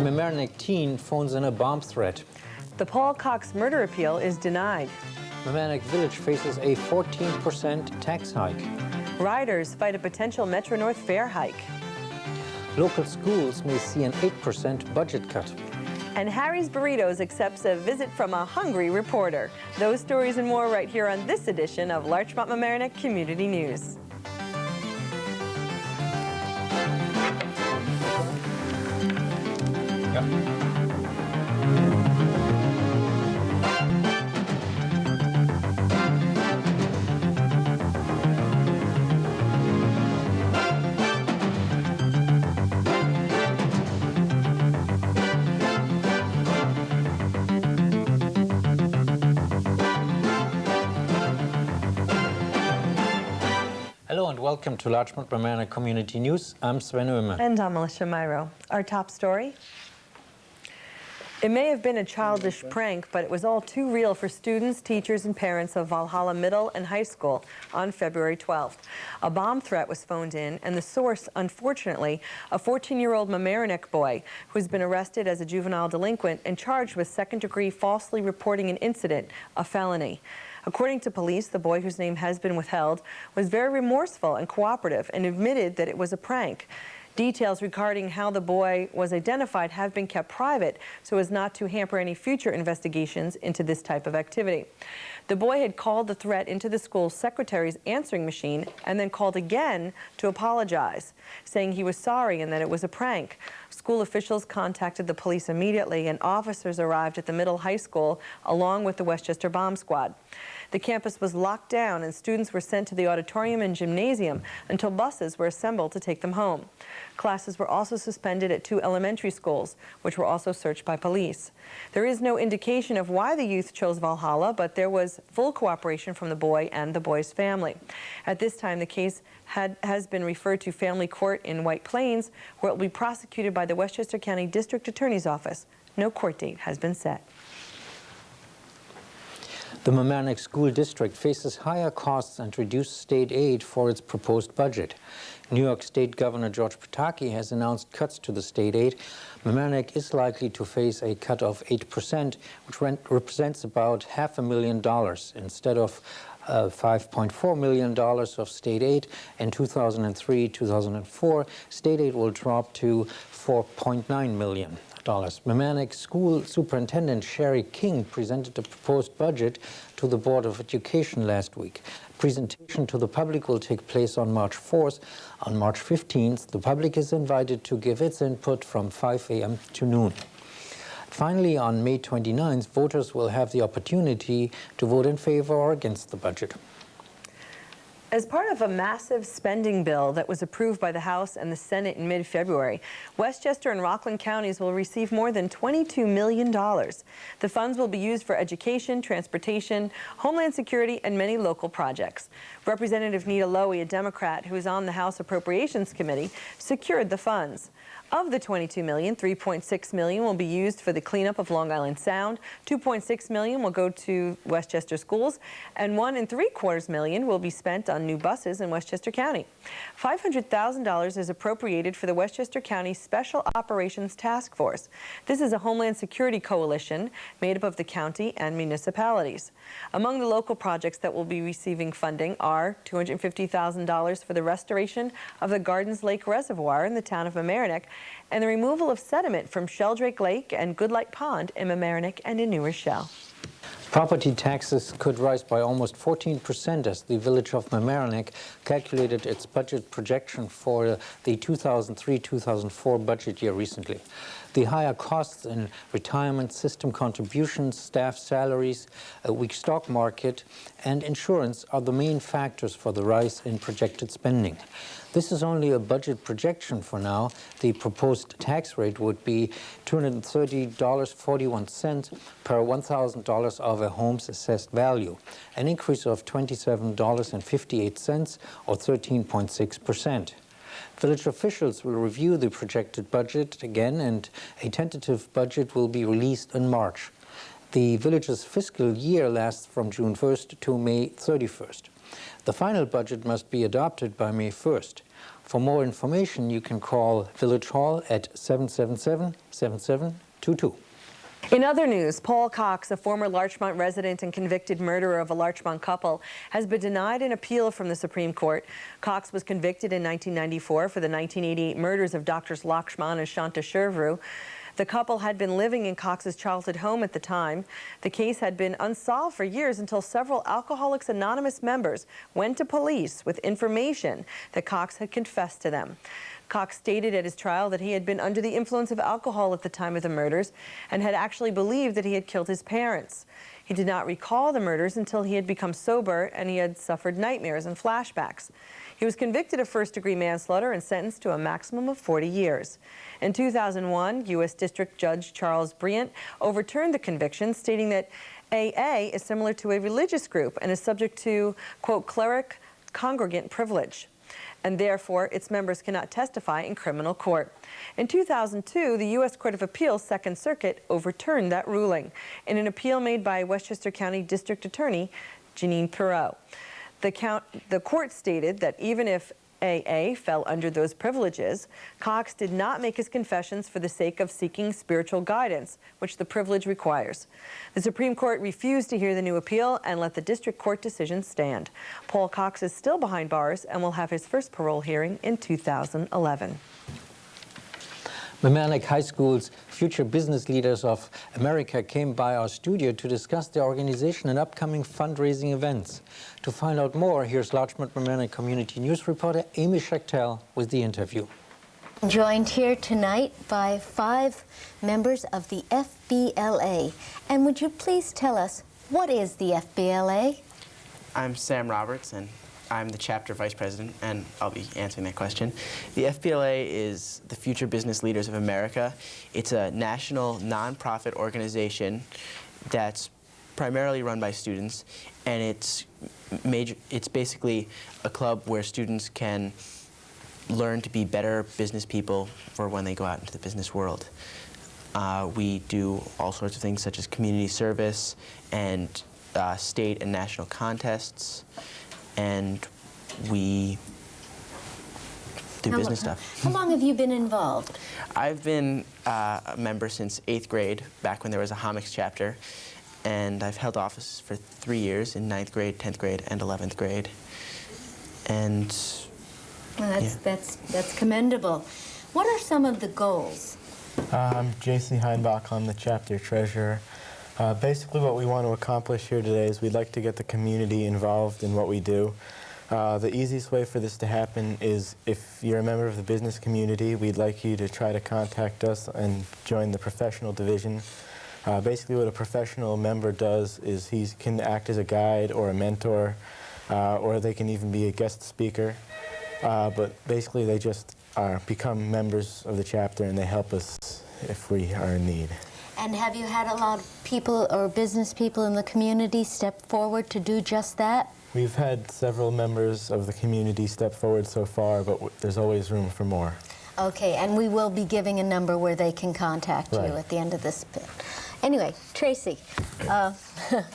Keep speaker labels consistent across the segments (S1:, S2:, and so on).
S1: Mamaroneck teen phones in a bomb threat.
S2: The Paul Cox murder appeal is denied.
S1: Mamaroneck Village faces a 14% tax hike.
S2: Riders fight a potential Metro North fare hike.
S1: Local schools may see an 8% budget cut.
S2: And Harry's Burritos accepts a visit from a hungry reporter. Those stories and more right here on this edition of Larchmont Mamaroneck Community News.
S1: Hello and welcome to Larchmont Mamaroneck Community News. I'm Sven Oehme.
S2: And I'm Alyssha Miro. Our top story. It may have been a childish prank, but it was all too real for students, teachers, and parents of Valhalla Middle and High School on February 12th. A bomb threat was phoned in, and the source, unfortunately, a 14-year-old Mamaroneck boy who has been arrested as a juvenile delinquent and charged with second-degree falsely reporting an incident, a felony. According to police, the boy, whose name has been withheld, was very remorseful and cooperative and admitted that it was a prank. Details regarding how the boy was identified have been kept private so as not to hamper any future investigations into this type of activity. The boy had called the threat into the school's secretary's answering machine and then called again to apologize, saying he was sorry and that it was a prank. School officials contacted the police immediately, and officers arrived at the middle high school along with the Westchester Bomb Squad. The campus was locked down and students were sent to the auditorium and gymnasium until buses were assembled to take them home. Classes were also suspended at 2 elementary schools, which were also searched by police. There is no indication of why the youth chose Valhalla, but there was full cooperation from the boy and the boy's family. At this time, the case has been referred to family court in White Plains, where it will be prosecuted by the Westchester County District Attorney's Office. No court date has been set.
S1: The Mamaroneck School District faces higher costs and reduced state aid for its proposed budget. New York State Governor George Pataki has announced cuts to the state aid. Mamaroneck is likely to face a cut of 8%, which represents about $500,000 instead of $5.4 million of state aid. In 2003-2004, state aid will drop to $4.9 million. Mamaroneck School Superintendent Sherry King presented the proposed budget to the Board of Education last week. Presentation to the public will take place on March 4th. On March 15th, the public is invited to give its input from 5 a.m. to noon. Finally, on May 29th, voters will have the opportunity to vote in favor or against the budget.
S2: As part of a massive spending bill that was approved by the House and the Senate in mid-February, Westchester and Rockland counties will receive more than $22 million. The funds will be used for education, transportation, homeland security, and many local projects. Representative Nita Lowy, a Democrat who is on the House Appropriations Committee, secured the funds. Of the $22 million, $3.6 million will be used for the cleanup of Long Island Sound, $2.6 million will go to Westchester schools, and $1.75 million will be spent on new buses in Westchester County. $500,000 is appropriated for the Westchester County Special Operations Task Force. This is a Homeland Security coalition made up of the county and municipalities. Among the local projects that will be receiving funding are $250,000 for the restoration of the Gardens Lake Reservoir in the town of Mamaroneck, and the removal of sediment from Sheldrake Lake and Goodlight Pond in Mamaroneck and in New Rochelle.
S1: Property taxes could rise by almost 14% as the village of Mamaroneck calculated its budget projection for the 2003-2004 budget year recently. The higher costs in retirement system contributions, staff salaries, a weak stock market, and insurance are the main factors for the rise in projected spending. This is only a budget projection for now. The proposed tax rate would be $230.41 per $1,000 of a home's assessed value, an increase of $27.58 or 13.6%. Village officials will review the projected budget again, and a tentative budget will be released in March. The village's fiscal year lasts from June 1st to May 31st. The final budget must be adopted by May 1st. For more information, you can call Village Hall at 777-7722.
S2: In other news, Paul Cox, a former Larchmont resident and convicted murderer of a Larchmont couple, has been denied an appeal from the Supreme Court. Cox was convicted in 1994 for the 1988 murders of Drs. Lakshman and Shanta Shervru. The couple had been living in Cox's childhood home at the time. The case had been unsolved for years until several Alcoholics Anonymous members went to police with information that Cox had confessed to them. Cox stated at his trial that he had been under the influence of alcohol at the time of the murders and had actually believed that he had killed his parents. He did not recall the murders until he had become sober and he had suffered nightmares and flashbacks. He was convicted of first-degree manslaughter and sentenced to a maximum of 40 years. In 2001, U.S. District Judge Charles Bryant overturned the conviction, stating that AA is similar to a religious group and is subject to, quote, cleric congregant privilege, and therefore its members cannot testify in criminal court. In 2002, the U.S. Court of Appeals Second Circuit overturned that ruling in an appeal made by Westchester County District Attorney Jeanine Pirot. The court stated that even if AA fell under those privileges, Cox did not make his confessions for the sake of seeking spiritual guidance, which the privilege requires. The Supreme Court refused to hear the new appeal and let the district court decision stand. Paul Cox is still behind bars and will have his first parole hearing in 2011.
S1: Mamaroneck High School's Future Business Leaders of America came by our studio to discuss their organization and upcoming fundraising events. To find out more, here's Larchmont Mamaroneck Community News reporter Oehme with the interview.
S3: Joined here tonight by 5 members of the FBLA. And would you please tell us, what is the FBLA?
S4: I'm Sam Roberts, and I'm the chapter vice president, and I'll be answering that question. The FBLA is the Future Business Leaders of America. It's a national nonprofit organization that's primarily run by students, and it's basically a club where students can learn to be better business people for when they go out into the business world. We do all sorts of things such as community service and state and national contests, and we do business stuff.
S3: How long have you been involved?
S4: I've been a member since 8th grade, back when there was a Homics chapter, and I've held office for 3 years in 9th grade, 10th grade, and 11th grade. And
S3: well, that's commendable. What are some of the goals?
S5: I'm Jason Heinbach. I'm the chapter treasurer. Basically what we want to accomplish here today is we'd like to get the community involved in what we do. The easiest way for this to happen is if you're a member of the business community, we'd like you to try to contact us and join the professional division. Basically what a professional member does is he can act as a guide or a mentor, or they can even be a guest speaker. But basically they just become members of the chapter and they help us if we are in need.
S3: And have you had a lot of people or business people in the community step forward to do just that?
S5: We've had several members of the community step forward so far, but there's always room for more.
S3: Okay, and we will be giving a number where they can contact you at the end of this bit. Anyway, Tracy, I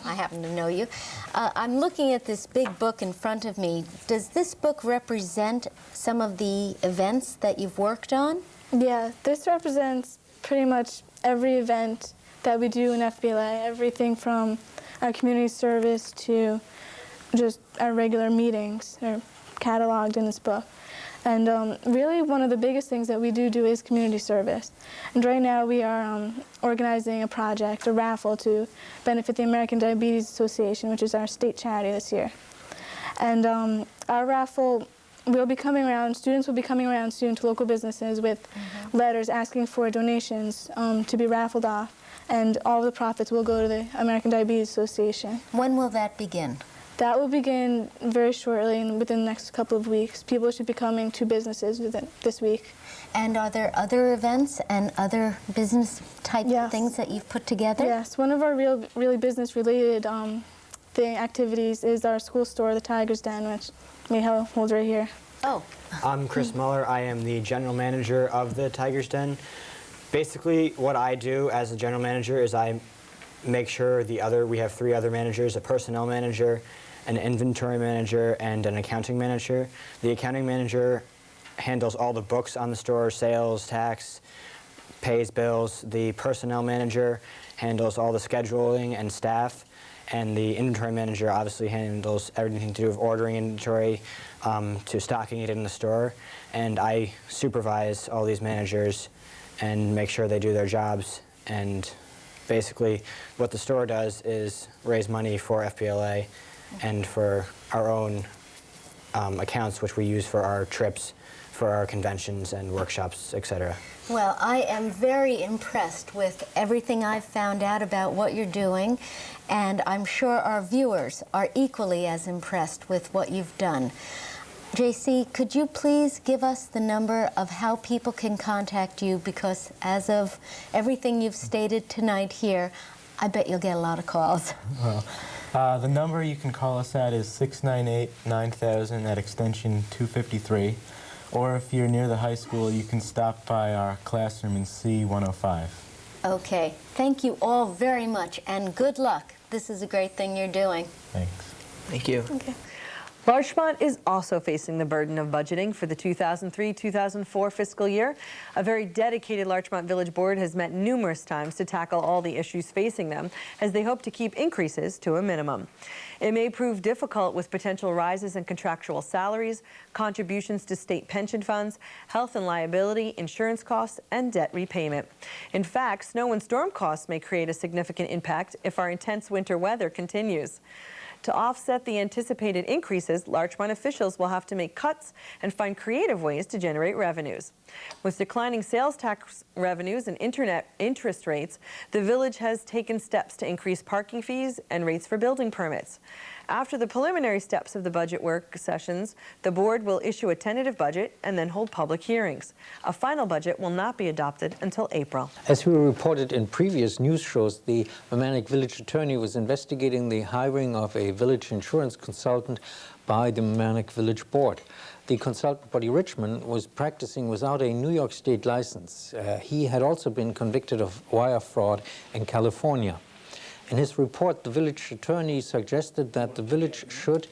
S3: happen to know you. I'm looking at this big book in front of me. Does this book represent some of the events that you've worked on?
S6: Yeah, this represents pretty much every event that we do in FBLA, everything from our community service to just our regular meetings are cataloged in this book. And really one of the biggest things that we do is community service. And right now we are organizing a project, a raffle, to benefit the American Diabetes Association, which is our state charity this year. And our raffle will be coming around, students will be coming around soon to local businesses with letters asking for donations to be raffled off, and all the profits will go to the American Diabetes Association.
S3: When will that begin?
S6: That will begin very shortly, and within the next couple of weeks. People should be coming to businesses within this week.
S3: And are there other events and other business type things that you've put together?
S6: Yes, one of our really business related activities is our school store, the Tiger's Den, which we hold right here.
S3: Oh.
S7: I'm Chris Muller. I am the general manager of the Tiger's Den. Basically, what I do as the general manager is I make sure we have 3 other managers, a personnel manager, an inventory manager, and an accounting manager. The accounting manager handles all the books on the store, sales, tax, pays bills. The personnel manager handles all the scheduling and staff. And the inventory manager obviously handles everything to do with ordering inventory to stocking it in the store. And I supervise all these managers and make sure they do their jobs. And basically what the store does is raise money for FPLA and for our own accounts, which we use for our trips, for our conventions and workshops, etc.
S3: Well, I am very impressed with everything I've found out about what you're doing, and I'm sure our viewers are equally as impressed with what you've done. JC, could you please give us the number of how people can contact you, because as of everything you've stated tonight here, I bet you'll get a lot of calls.
S5: Well, the number you can call us at is 698-9000 at extension 253. Or if you're near the high school, you can stop by our classroom in C105.
S3: Okay. Thank you all very much, and good luck. This is a great thing you're doing.
S5: Thanks.
S4: Thank you.
S2: Okay. Larchmont is also facing the burden of budgeting for the 2003-2004 fiscal year. A very dedicated Larchmont Village Board has met numerous times to tackle all the issues facing them, as they hope to keep increases to a minimum. It may prove difficult with potential rises in contractual salaries, contributions to state pension funds, health and liability, insurance costs, and debt repayment. In fact, snow and storm costs may create a significant impact if our intense winter weather continues. To offset the anticipated increases, Larchmont officials will have to make cuts and find creative ways to generate revenues. With declining sales tax revenues and internet interest rates, the village has taken steps to increase parking fees and rates for building permits. After the preliminary steps of the budget work sessions, the board will issue a tentative budget and then hold public hearings. A final budget will not be adopted until April.
S1: As we reported in previous news shows, the Mamaroneck village attorney was investigating the hiring of a village insurance consultant by the Mamaroneck Village Board. The consultant, Buddy Richmond, was practicing without a New York State license. He had also been convicted of wire fraud in California. In his report, the village attorney suggested that the village should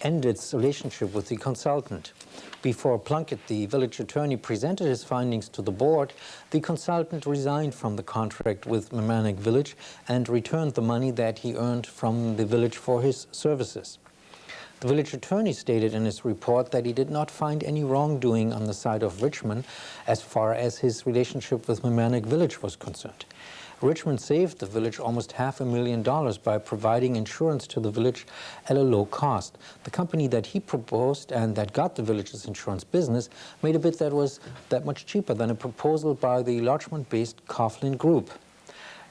S1: end its relationship with the consultant. Before Plunkett, the village attorney, presented his findings to the board, the consultant resigned from the contract with Mamaroneck Village and returned the money that he earned from the village for his services. The village attorney stated in his report that he did not find any wrongdoing on the side of Richmond as far as his relationship with Mamaroneck Village was concerned. Richmond saved the village almost $500,000 by providing insurance to the village at a low cost. The company that he proposed and that got the village's insurance business made a bid that was that much cheaper than a proposal by the Larchmont-based Coughlin Group.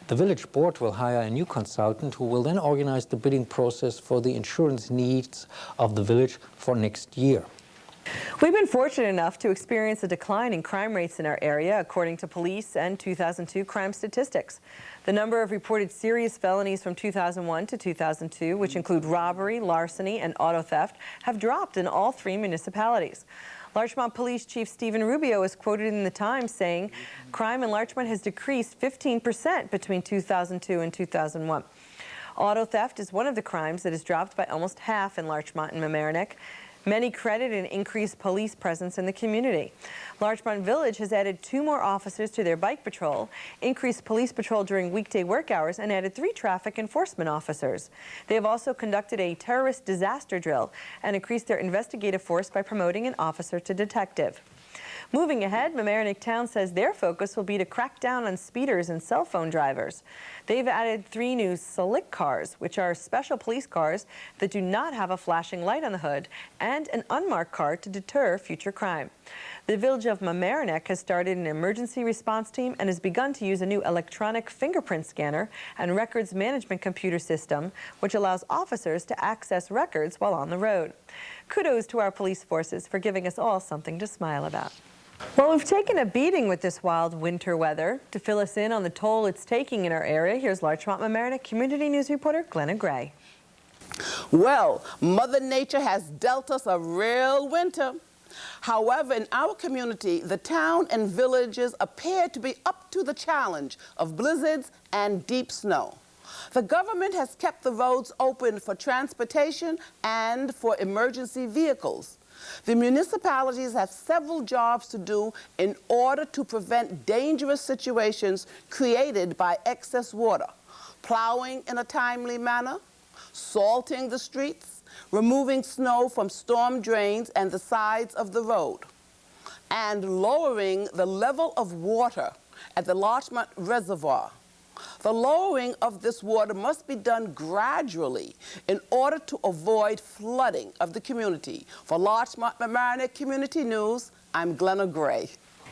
S1: The village board will hire a new consultant who will then organize the bidding process for the insurance needs of the village for next year.
S2: We've been fortunate enough to experience a decline in crime rates in our area, according to police and 2002 crime statistics. The number of reported serious felonies from 2001 to 2002, which include robbery, larceny, and auto theft, have dropped in all three municipalities. Larchmont Police Chief Stephen Rubio is quoted in the Times saying, "Crime in Larchmont has decreased 15% between 2002 and 2001. Auto theft is one of the crimes that has dropped by almost half in Larchmont and Mamaroneck. Many credit an increased police presence in the community. Larchmont Village has added 2 more officers to their bike patrol, increased police patrol during weekday work hours, and added 3 traffic enforcement officers. They have also conducted a terrorist disaster drill and increased their investigative force by promoting an officer to detective." Moving ahead, Mamaroneck Town says their focus will be to crack down on speeders and cell phone drivers. They've added 3 new Slick cars, which are special police cars that do not have a flashing light on the hood, and an unmarked car to deter future crime. The village of Mamaroneck has started an emergency response team and has begun to use a new electronic fingerprint scanner and records management computer system, which allows officers to access records while on the road. Kudos to our police forces for giving us all something to smile about. Well, we've taken a beating with this wild winter weather. To fill us in on the toll it's taking in our area, here's Larchmont Mamaroneck Community News reporter Glenna Gray.
S8: Well, Mother Nature has dealt us a real winter. However, in our community, the town and villages appear to be up to the challenge of blizzards and deep snow. The government has kept the roads open for transportation and for emergency vehicles. The municipalities have several jobs to do in order to prevent dangerous situations created by excess water, plowing in a timely manner, salting the streets, removing snow from storm drains and the sides of the road, and lowering the level of water at the Larchmont Reservoir. The lowering of this water must be done gradually in order to avoid flooding of the community. For Larchmont Mamaroneck Community News, I'm Glenna Gray.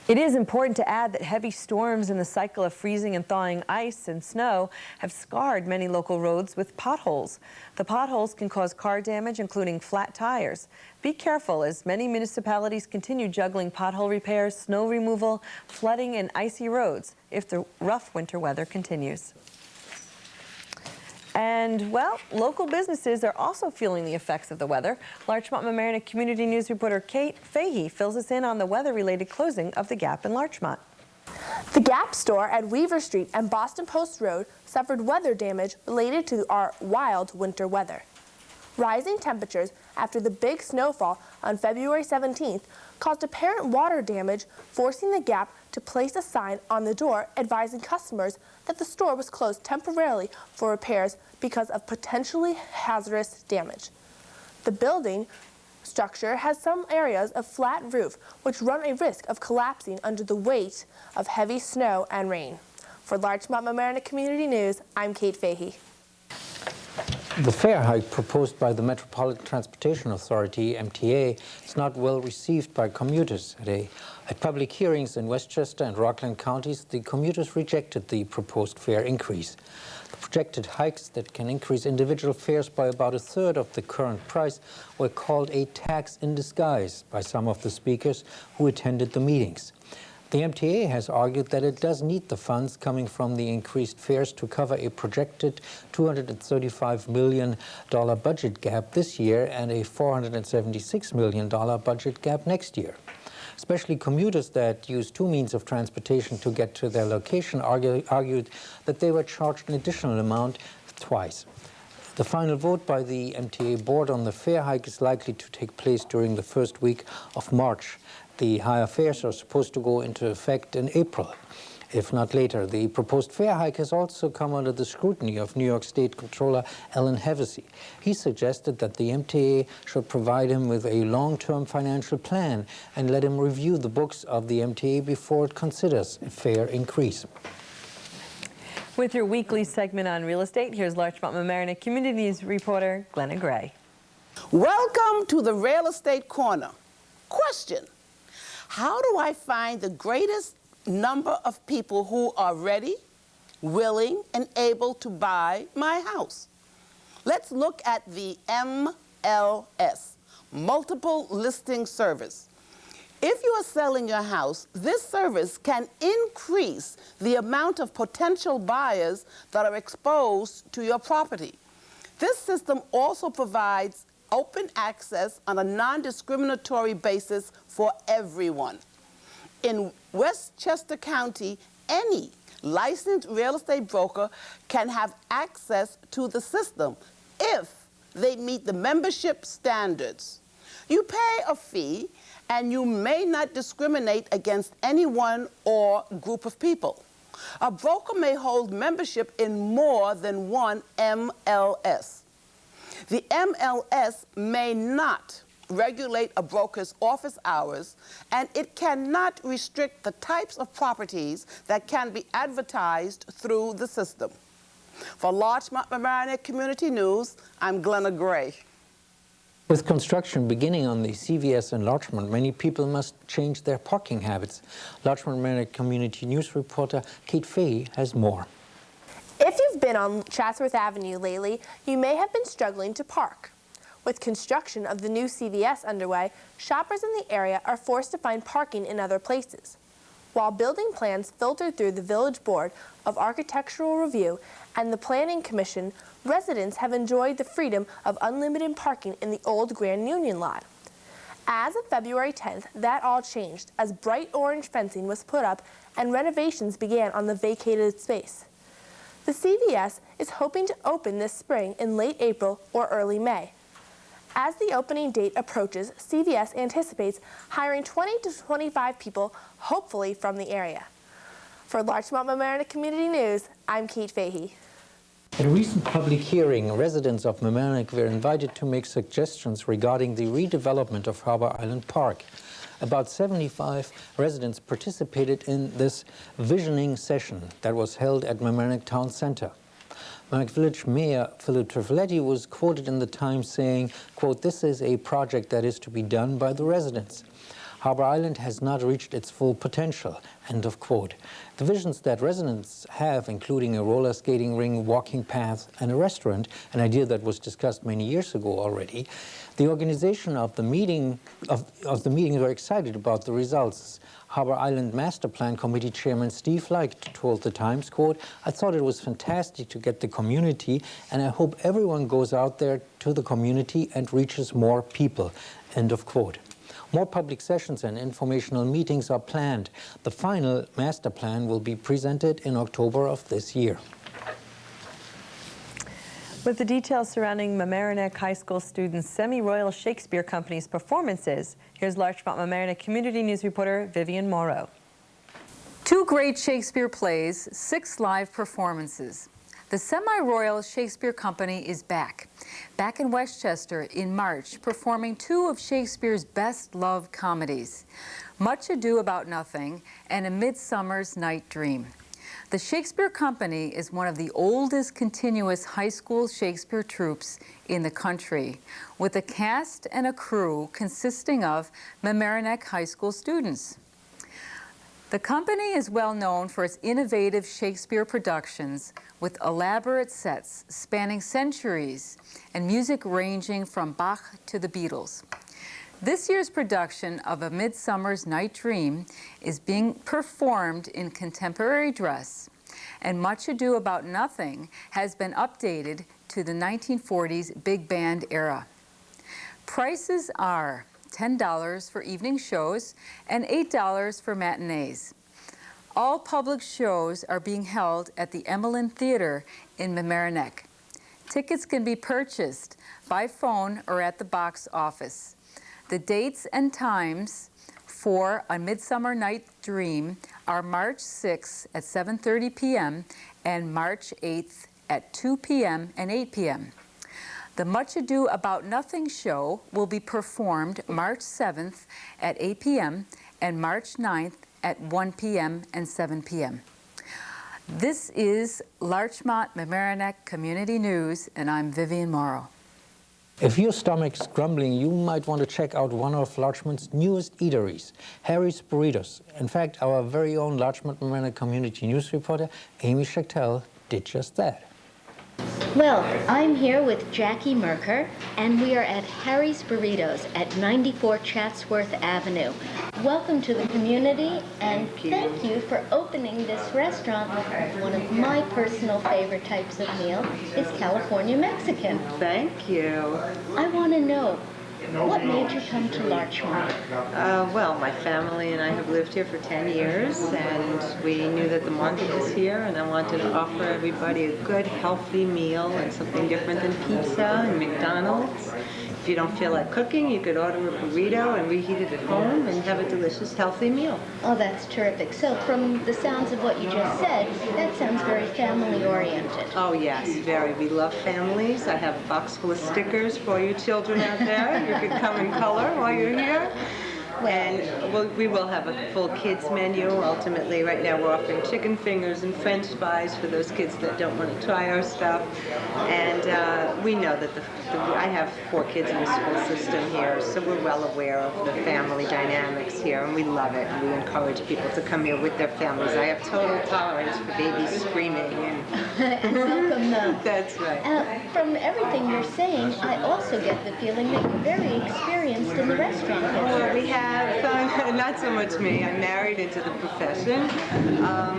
S2: It is important to add that heavy storms and the cycle of freezing and thawing ice and snow have scarred many local roads with potholes. The potholes can cause car damage, including flat tires. Be careful as many municipalities continue juggling pothole repairs, snow removal, flooding, and icy roads if the rough winter weather continues. And, well, local businesses are also feeling the effects of the weather. Larchmont Mamaroneck Community News reporter Kate Fahey fills us in on the weather-related closing of the Gap in Larchmont.
S9: The Gap store at Weaver Street and Boston Post Road suffered weather damage related to our wild winter weather. Rising temperatures after the big snowfall on February 17th caused apparent water damage, forcing the Gap to place a sign on the door advising customers that the store was closed temporarily for repairs because of potentially hazardous damage. The building structure has some areas of flat roof which run a risk of collapsing under the weight of heavy snow and rain. For Larchmont Mamaroneck Community News, I'm Kate Fahey.
S1: The fare hike proposed by the Metropolitan Transportation Authority, MTA, is not well received by commuters. At public hearings in Westchester and Rockland counties, the commuters rejected the proposed fare increase. The projected hikes that can increase individual fares by about a third of the current price were called a tax in disguise by some of the speakers who attended the meetings. The MTA has argued that it does need the funds coming from the increased fares to cover a projected $235 million budget gap this year and a $476 million budget gap next year. Especially commuters that use two means of transportation to get to their location argued that they were charged an additional amount twice. The final vote by the MTA board on the fare hike is likely to take place during the first week of March. The higher fares are supposed to go into effect in April, if not later. The proposed fare hike has also come under the scrutiny of New York State Comptroller Alan Hevesy. He suggested that the MTA should provide him with a long-term financial plan and let him review the books of the MTA before it considers a fare increase.
S2: With your weekly segment on real estate, here's Larchmont Mamaroneck Community News reporter Glenna Gray.
S8: Welcome to the Real Estate Corner. Question: how do I find the greatest number of people who are ready, willing, and able to buy my house? Let's look at the MLS, Multiple Listing Service. If you are selling your house, this service can increase the amount of potential buyers that are exposed to your property. This system also provides open access on a non-discriminatory basis for everyone. In Westchester County, any licensed real estate broker can have access to the system if they meet the membership standards. You pay a fee and you may not discriminate against anyone or group of people. A broker may hold membership in more than one MLS. The MLS may not regulate a broker's office hours, and it cannot restrict the types of properties that can be advertised through the system. For Larchmont Mamaroneck Community News, I'm Glenna Gray.
S1: With construction beginning on the CVS in Larchmont, many people must change their parking habits. Larchmont Mamaroneck Community News reporter Kate Fahey has more.
S9: If you've been on Chatsworth Avenue lately, you may have been struggling to park. With construction of the new CVS underway, shoppers in the area are forced to find parking in other places. While building plans filter through the Village Board of Architectural Review and the Planning Commission, residents have enjoyed the freedom of unlimited parking in the old Grand Union lot. As of February 10th, that all changed as bright orange fencing was put up and renovations began on the vacated space. The CVS is hoping to open this spring in late April or early May. As the opening date approaches, CVS anticipates hiring 20 to 25 people, hopefully from the area. For Larchmont Mamaroneck Community News, I'm Kate Fahey.
S1: At a recent public hearing, residents of Mamaroneck were invited to make suggestions regarding the redevelopment of Harbor Island Park. About 75 residents participated in this visioning session that was held at Mamaroneck Town Center. Mamaroneck Village Mayor Philip Trifletti was quoted in the Times saying, quote, "This is a project that is to be done by the residents. Harbor Island has not reached its full potential," end of quote. The visions that residents have, including a roller skating ring, walking path, and a restaurant, an idea that was discussed many years ago already, the organization of the meeting were excited about the results. Harbor Island Master Plan Committee Chairman Steve Leicht told the Times, quote, "I thought it was fantastic to get the community, and I hope everyone goes out there to the community and reaches more people," end of quote. More public sessions and informational meetings are planned. The final master plan will be presented in October of this year.
S2: With the details surrounding Mamaroneck High School students' Semi-Royal Shakespeare Company's performances, here's Larchmont Mamaroneck Community News reporter Vivian Morrow.
S10: 2 great Shakespeare plays, 6 live performances. The Semi-Royal Shakespeare Company is back in Westchester in March, performing 2 of Shakespeare's best-loved comedies, Much Ado About Nothing and A Midsummer's Night Dream. The Shakespeare Company is one of the oldest continuous high school Shakespeare troupes in the country, with a cast and a crew consisting of Mamaroneck High School students. The company is well known for its innovative Shakespeare productions with elaborate sets spanning centuries and music ranging from Bach to the Beatles. This year's production of A Midsummer's Night Dream is being performed in contemporary dress, and Much Ado About Nothing has been updated to the 1940s big band era. Prices are $10 for evening shows and $8 for matinees. All public shows are being held at the Emmeline Theater in Mamaroneck. Tickets can be purchased by phone or at the box office. The dates and times for A Midsummer Night's Dream are March 6th at 7:30 p.m. and March 8th at 2 p.m. and 8 p.m. The Much Ado About Nothing show will be performed March 7th at 8 p.m. and March 9th at 1 p.m. and 7 p.m. This is Larchmont Mamaroneck Community News, and I'm Vivian Morrow.
S1: If your stomach's grumbling, you might want to check out one of Larchmont's newest eateries, Harry's Burritos. In fact, our very own Larchmont Mamaroneck Community News reporter, Amy Schachtel, did just that.
S3: Well, I'm here with Jackie Merker, and we are at Harry's Burritos at 94 Chatsworth Avenue. Welcome to the community, and thank you for opening this restaurant. One of my personal favorite types of meal is California Mexican.
S11: Thank you.
S3: I want to know, what made you come to Larchmont?
S11: Well, my family and I have lived here for 10 years, and we knew that the market was here, and I wanted to offer everybody a good, healthy meal and something different than pizza and McDonald's. If you don't feel like cooking, you could order a burrito and reheat it at home and have a delicious, healthy meal.
S3: Oh, that's terrific. So from the sounds of what you just said, that sounds very family-oriented.
S11: Oh, yes, very. We love families. I have a box full of stickers for you children out there. You can come and color while you're here. And we will have a full kids menu. Ultimately, right now we're offering chicken fingers and French fries for those kids that don't want to try our stuff. And we know that I have 4 kids in the school system here, so we're well aware of the family dynamics here, and we love it. And we encourage people to come here with their families. I have total tolerance for babies screaming.
S3: And welcome them.
S11: That's right.
S3: From everything you're saying, I also get the feeling that you're very experienced in the restaurant business.
S11: We have have, not so much me. I'm married into the profession.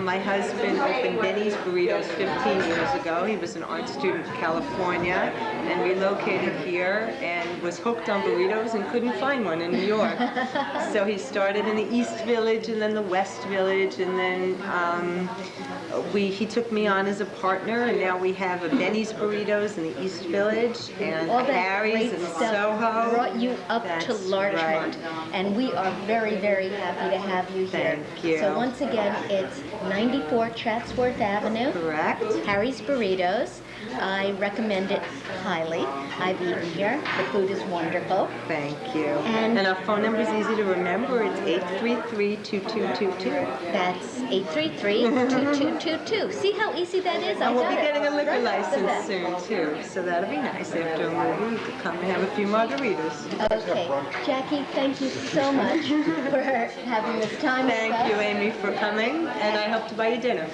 S11: My husband opened Benny's Burritos 15 years ago. He was an art student in California and relocated here and was hooked on burritos and couldn't find one in New York. So he started in the East Village and then the West Village, and then he took me on as a partner, and now we have a Benny's Burritos in the East Village and
S3: All that
S11: Harry's
S3: great
S11: in
S3: stuff
S11: Soho.
S3: brought you up to
S11: That's
S3: Larchmont,
S11: right.
S3: and we are very, very happy to have you here.
S11: Thank you.
S3: So once again, it's 94 Chatsworth Avenue.
S11: Correct.
S3: Harry's Burritos. I recommend it highly. I've eaten here. The food is wonderful.
S11: Thank you.
S3: And
S11: our phone number is easy to remember. It's 833-2222.
S3: That's 833-2222. See how easy that is?
S11: And we'll be
S3: got it.
S11: getting a liquor
S3: Right off the
S11: license
S3: bat.
S11: soon, too. So that'll be nice after a movie to come and have a few margaritas.
S3: Okay. Jackie, thank you so much for having this time with
S11: Thank
S3: us.
S11: you, Amy, for coming, and I hope to buy you dinner.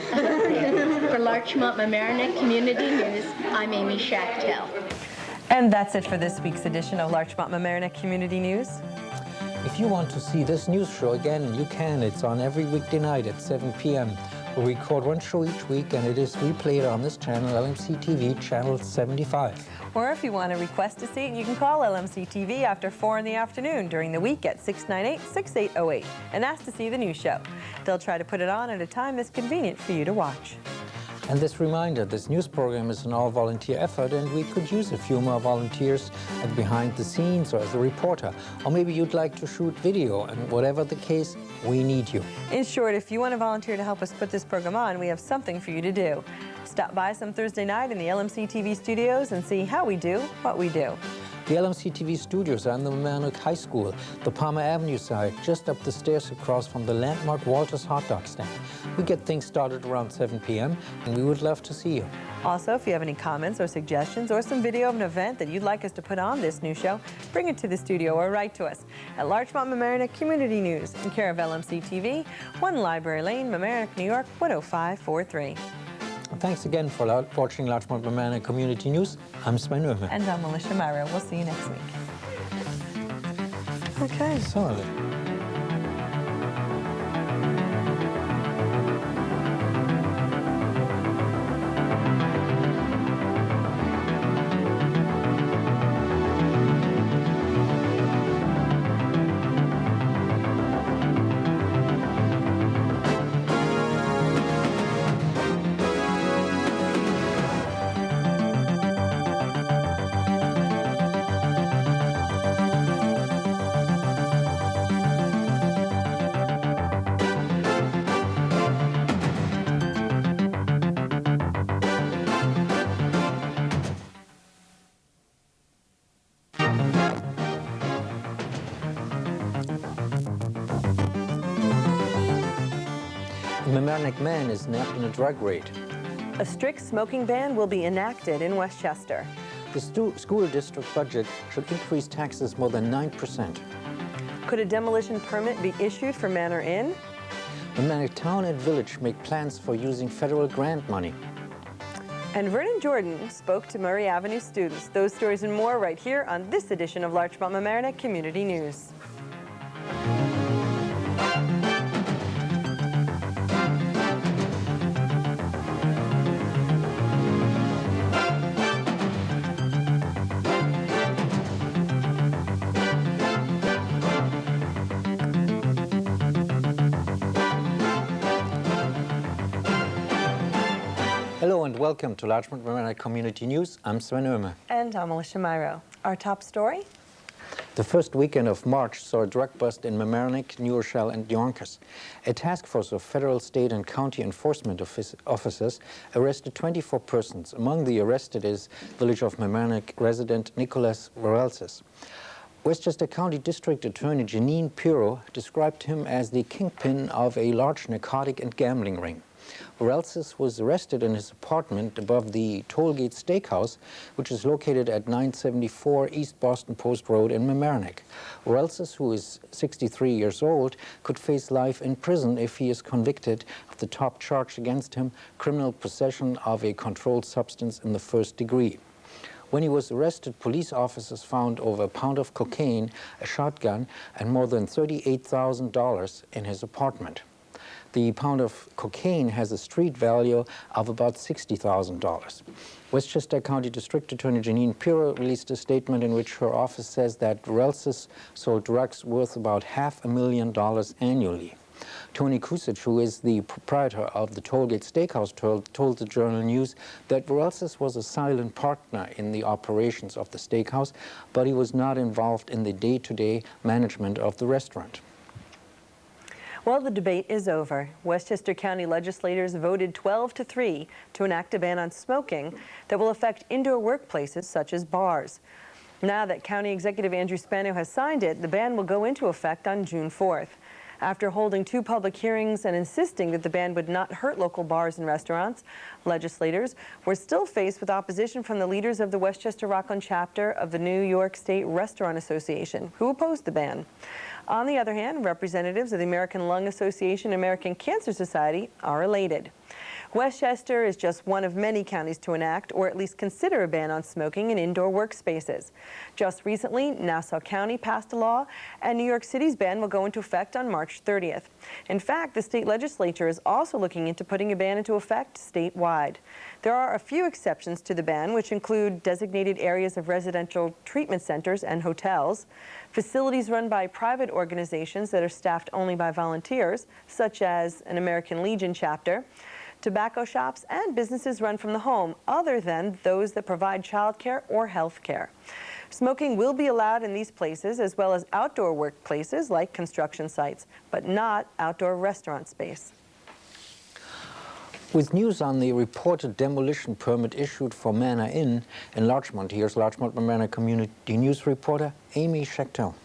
S3: For Larchmont Mamaroneck Community News, I'm Amy Schachtel.
S2: And that's it for this week's edition of Larchmont Mamaroneck Community News.
S1: If you want to see this news show again, you can. It's on every weekday night at 7 p.m. We record one show each week, and it is replayed on this channel, LMC-TV, channel 75.
S2: Or if you want to request a seat, you can call LMC-TV after 4 in the afternoon during the week at 698-6808 and ask to see the news show. They'll try to put it on at a time that's convenient for you to watch.
S1: And this reminder, this news program is an all-volunteer effort, and we could use a few more volunteers at behind the scenes or as a reporter. Or maybe you'd like to shoot video, and whatever the case, we need you.
S2: In short, if you want to volunteer to help us put this program on, we have something for you to do. Stop by some Thursday night in the LMC-TV studios and see how we do what we do.
S1: The LMC-TV studios are in the Mamaroneck High School, the Palmer Avenue side, just up the stairs across from the landmark Walter's hot dog stand. We get things started around 7 p.m., and we would love to see you.
S2: Also, if you have any comments or suggestions or some video of an event that you'd like us to put on this news show, bring it to the studio or write to us at Larchmont Mamaroneck Community News in care of LMC-TV, 1 Library Lane, Mamaroneck, New York, 10543.
S1: Thanks again for watching Larchmont Mamaroneck Community News. I'm Sven Oehme.
S2: And I'm Alyssha Miro. We'll see you next week. Okay.
S1: So, a Mamaroneck man is nabbed in a drug raid.
S2: A strict smoking ban will be enacted in Westchester.
S1: The school district budget should increase taxes more than 9%.
S2: Could a demolition permit be issued for Manor Inn?
S1: Mamaroneck Town and Village make plans for using federal grant money.
S2: And Vernon Jordan spoke to Murray Avenue students. Those stories and more right here on this edition of Larchmont Mamaroneck Community News.
S1: Hello and welcome to Larchmont Mamaroneck Community News. I'm Sven Oehme.
S2: And I'm Alyssha Miro. Our top story?
S1: The first weekend of March saw a drug bust in Mamaroneck, New Rochelle and Yonkers. A task force of federal, state and county enforcement officers arrested 24 persons. Among the arrested is Village of Mamaroneck resident Nicholas Varelsis. Westchester County District Attorney Janine Pirro described him as the kingpin of a large narcotic and gambling ring. Varelsis was arrested in his apartment above the Tollgate Steakhouse, which is located at 974 East Boston Post Road in Mamaroneck. Varelsis, who is 63 years old, could face life in prison if he is convicted of the top charge against him, criminal possession of a controlled substance in the first degree. When he was arrested, police officers found over a pound of cocaine, a shotgun, and more than $38,000 in his apartment. The pound of cocaine has a street value of about $60,000. Westchester County District Attorney Janine Pirro released a statement in which her office says that Relsis sold drugs worth about $500,000 annually. Tony Kusic, who is the proprietor of the Tollgate Steakhouse, told the Journal News that Relsis was a silent partner in the operations of the steakhouse, but he was not involved in the day-to-day management of the restaurant.
S2: Well, the debate is over. Westchester County legislators voted 12-3 to enact a ban on smoking that will affect indoor workplaces such as bars. Now that County Executive Andrew Spano has signed it, the ban will go into effect on June 4th. After holding 2 public hearings and insisting that the ban would not hurt local bars and restaurants, legislators were still faced with opposition from the leaders of the Westchester Rockland chapter of the New York State Restaurant Association, who opposed the ban. On the other hand, representatives of the American Lung Association and American Cancer Society are elated. Westchester is just one of many counties to enact or at least consider a ban on smoking in indoor workspaces. Just recently, Nassau County passed a law, and New York City's ban will go into effect on March 30th. In fact, the state legislature is also looking into putting a ban into effect statewide. There are a few exceptions to the ban, which include designated areas of residential treatment centers and hotels, facilities run by private organizations that are staffed only by volunteers, such as an American Legion chapter, tobacco shops, and businesses run from the home, other than those that provide childcare or health care. Smoking will be allowed in these places, as well as outdoor workplaces like construction sites, but not outdoor restaurant space.
S1: With news on the reported demolition permit issued for Manor Inn in Larchmont, here's Larchmont-Mamaroneck Community News reporter Amy Schechtel.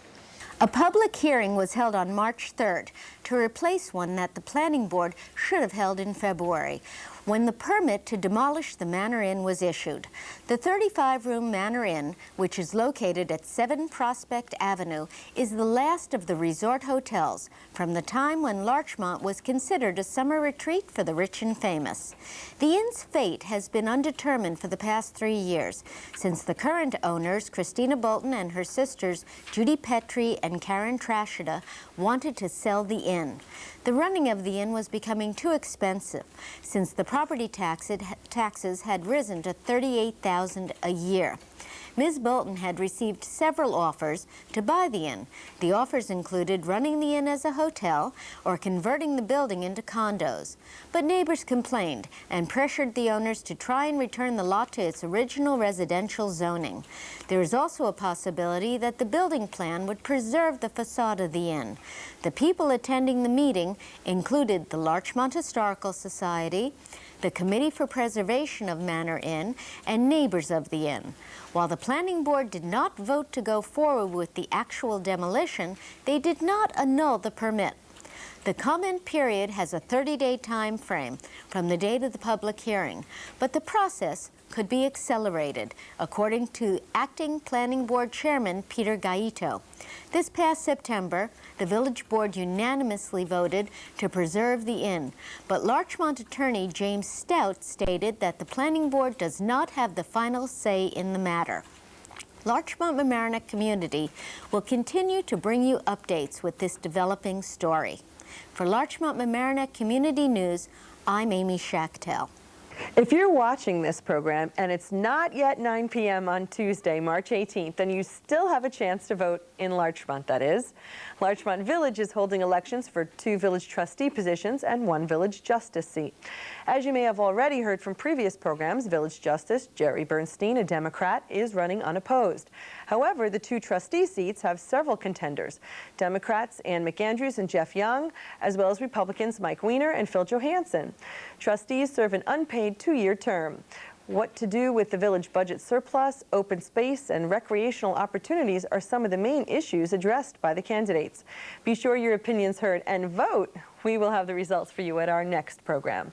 S3: A public hearing was held on March 3rd to replace one that the Planning Board should have held in February, when the permit to demolish the Manor Inn was issued. The 35-room Manor Inn, which is located at 7 Prospect Avenue, is the last of the resort hotels from the time when Larchmont was considered a summer retreat for the rich and famous. The inn's fate has been undetermined for the past 3 years, since the current owners, Christina Bolton and her sisters, Judy Petrie and Karen Trashida, wanted to sell the inn. The running of the inn was becoming too expensive, since the property taxes had risen to $38,000 a year. Ms. Bolton had received several offers to buy the inn. The offers included running the inn as a hotel or converting the building into condos. But neighbors complained and pressured the owners to try and return the lot to its original residential zoning. There is also a possibility that the building plan would preserve the facade of the inn. The people attending the meeting included the Larchmont Historical Society, the Committee for Preservation of Manor Inn, and neighbors of the inn. While the Planning Board did not vote to go forward with the actual demolition, they did not annul the permit. The comment period has a 30-day time frame from the date of the public hearing, but the process could be accelerated, according to Acting Planning Board Chairman Peter Gaito. This past September, the Village Board unanimously voted to preserve the inn, but Larchmont attorney James Stout stated that the Planning Board does not have the final say in the matter. Larchmont-Mamaroneck Community will continue to bring you updates with this developing story. For Larchmont-Mamaroneck Community News, I'm Amy Schachtel.
S2: If you're watching this program and it's not yet 9 p.m. on Tuesday, March 18th, then you still have a chance to vote in Larchmont, that is. Larchmont Village is holding elections for 2 village trustee positions and 1 village justice seat. As you may have already heard from previous programs, Village Justice Jerry Bernstein, a Democrat, is running unopposed. However, the 2 trustee seats have several contenders, Democrats Ann McAndrews and Jeff Young, as well as Republicans Mike Weiner and Phil Johansson. Trustees serve an unpaid 2-year term. What to do with the village budget surplus, open space, and recreational opportunities are some of the main issues addressed by the candidates. Be sure your opinion's heard and vote. We will have the results for you at our next program.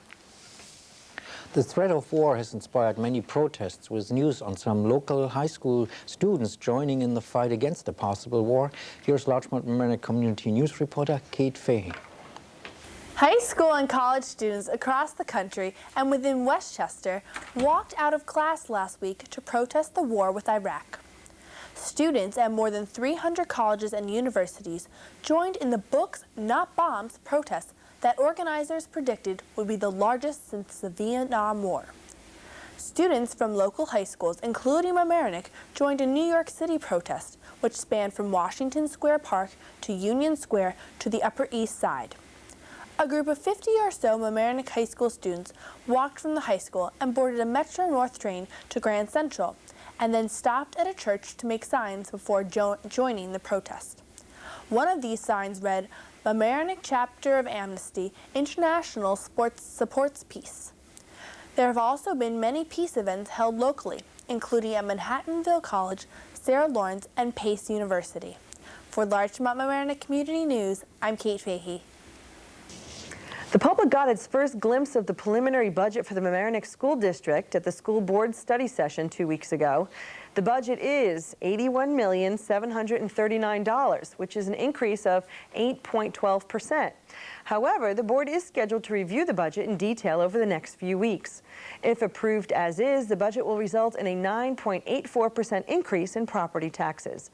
S1: The threat of war has inspired many protests, with news on some local high school students joining in the fight against a possible war. Here's Larchmont-Mamaroneck Community News reporter Kate Fahey.
S9: High school and college students across the country and within Westchester walked out of class last week to protest the war with Iraq. Students at more than 300 colleges and universities joined in the Books, Not Bombs protest that organizers predicted would be the largest since the Vietnam War. Students from local high schools, including Mamaroneck, joined a New York City protest, which spanned from Washington Square Park to Union Square to the Upper East Side. A group of 50 or so Mamaroneck High School students walked from the high school and boarded a Metro North train to Grand Central, and then stopped at a church to make signs before joining the protest. One of these signs read, "Mamaroneck Chapter of Amnesty International supports peace." There have also been many peace events held locally, including at Manhattanville College, Sarah Lawrence, and Pace University. For Larchmont Mamaroneck Community News, I'm Kate Fahey.
S2: The public got its first glimpse of the preliminary budget for the Mamaroneck School District at the school board study session 2 weeks ago. The budget is $81,739,000, which is an increase of 8.12%. However, the board is scheduled to review the budget in detail over the next few weeks. If approved as is, the budget will result in a 9.84% increase in property taxes.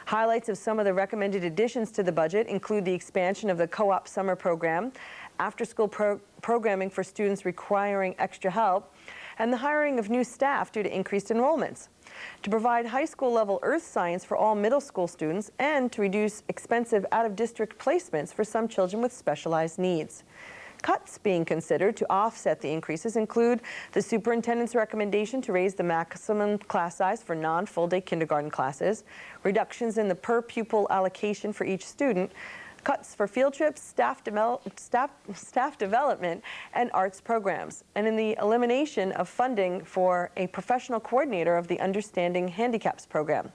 S2: Highlights of some of the recommended additions to the budget include the expansion of the co-op summer program, after-school programming for students requiring extra help, and the hiring of new staff due to increased enrollments. To provide high school level earth science for all middle school students and to reduce expensive out-of-district placements for some children with specialized needs. Cuts being considered to offset the increases include the superintendent's recommendation to raise the maximum class size for non-full-day kindergarten classes, reductions in the per pupil allocation for each student, cuts for field trips, staff development, and arts programs, and in the elimination of funding for a professional coordinator of the Understanding Handicaps program.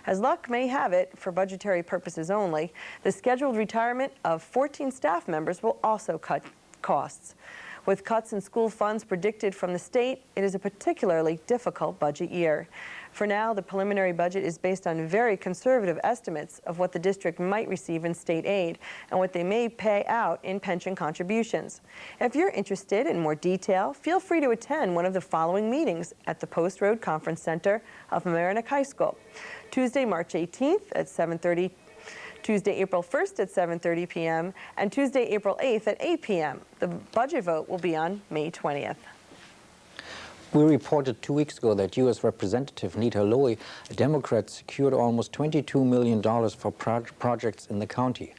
S2: As luck may have it, for budgetary purposes only, the scheduled retirement of 14 staff members will also cut costs. With cuts in school funds predicted from the state, it is a particularly difficult budget year. For now, the preliminary budget is based on very conservative estimates of what the district might receive in state aid and what they may pay out in pension contributions. If you're interested in more detail, feel free to attend one of the following meetings at the Post Road Conference Center of Mamaroneck High School. Tuesday, March 18th at 7:30, Tuesday, April 1st at 7:30 p.m., and Tuesday, April 8th at 8 p.m. The budget vote will be on May 20th.
S1: We reported 2 weeks ago that U.S. Representative Nita Lowey, a Democrat, secured almost $22 million for projects in the county.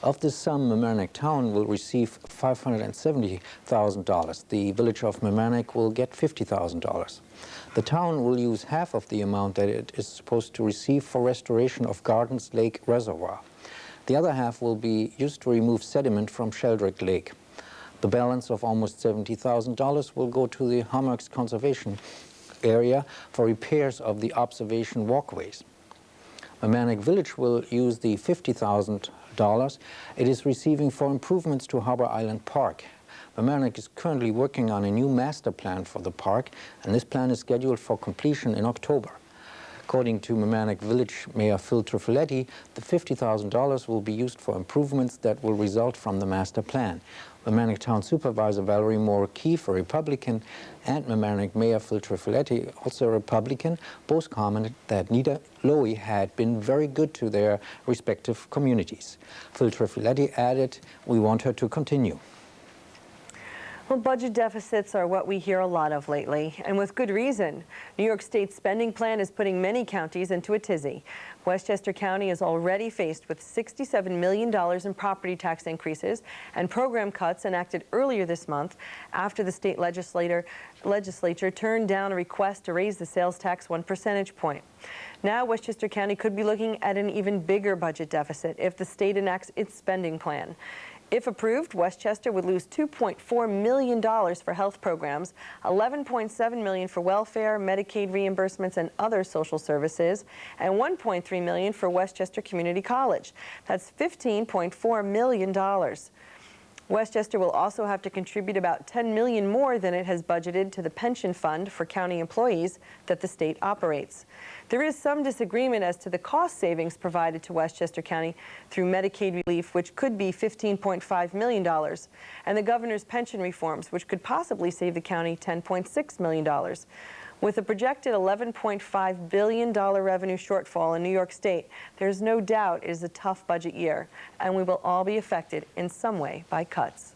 S1: Of this sum, Mamaroneck Town will receive $570,000. The village of Mamaroneck will get $50,000. The town will use half of the amount that it is supposed to receive for restoration of Gardens Lake Reservoir. The other half will be used to remove sediment from Sheldrake Lake. The balance of almost $70,000 will go to the Hammerks Conservation Area for repairs of the observation walkways. Mamaroneck Village will use the $50,000 it is receiving for improvements to Harbor Island Park. Mamaroneck is currently working on a new master plan for the park, and this plan is scheduled for completion in October. According to Mamaroneck Village Mayor Phil Trifiletti, the $50,000 will be used for improvements that will result from the master plan. Mamaroneck Town Supervisor Valerie Moore Keefe, a Republican, and Mamaroneck Mayor Phil Trifiletti, also a Republican, both commented that Nita Lowey had been very good to their respective communities. Phil Trifiletti added, "We want her to continue."
S2: Well, budget deficits are what we hear a lot of lately, and with good reason. New York State's spending plan is putting many counties into a tizzy. Westchester County is already faced with $67 million in property tax increases and program cuts enacted earlier this month after the state legislature turned down a request to raise the sales tax 1 percentage point. Now Westchester County could be looking at an even bigger budget deficit if the state enacts its spending plan. If approved, Westchester would lose $2.4 million for health programs, $11.7 million for welfare, Medicaid reimbursements, and other social services, and $1.3 million for Westchester Community College. That's $15.4 million. Westchester will also have to contribute about $10 million more than it has budgeted to the pension fund for county employees that the state operates. There is some disagreement as to the cost savings provided to Westchester County through Medicaid relief, which could be $15.5 million, and the governor's pension reforms, which could possibly save the county $10.6 million. With a projected $11.5 billion revenue shortfall in New York State, there's no doubt it is a tough budget year, and we will all be affected in some way by cuts.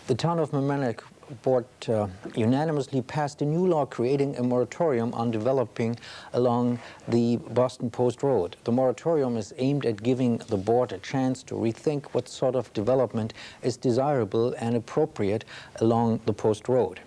S1: The town of Mamaroneck board unanimously passed a new law creating a moratorium on developing along the Boston Post Road. The moratorium is aimed at giving the board a chance to rethink what sort of development is desirable and appropriate along the Post Road.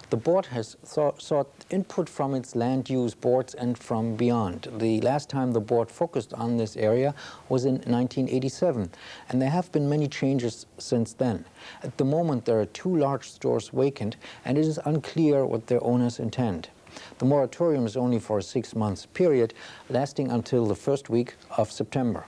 S1: The board has sought input from its land use boards and from beyond. The last time the board focused on this area was in 1987, and there have been many changes since then. At the moment, there are 2 large stores vacant, and it is unclear what their owners intend. The moratorium is only for a 6-month period, lasting until the first week of September.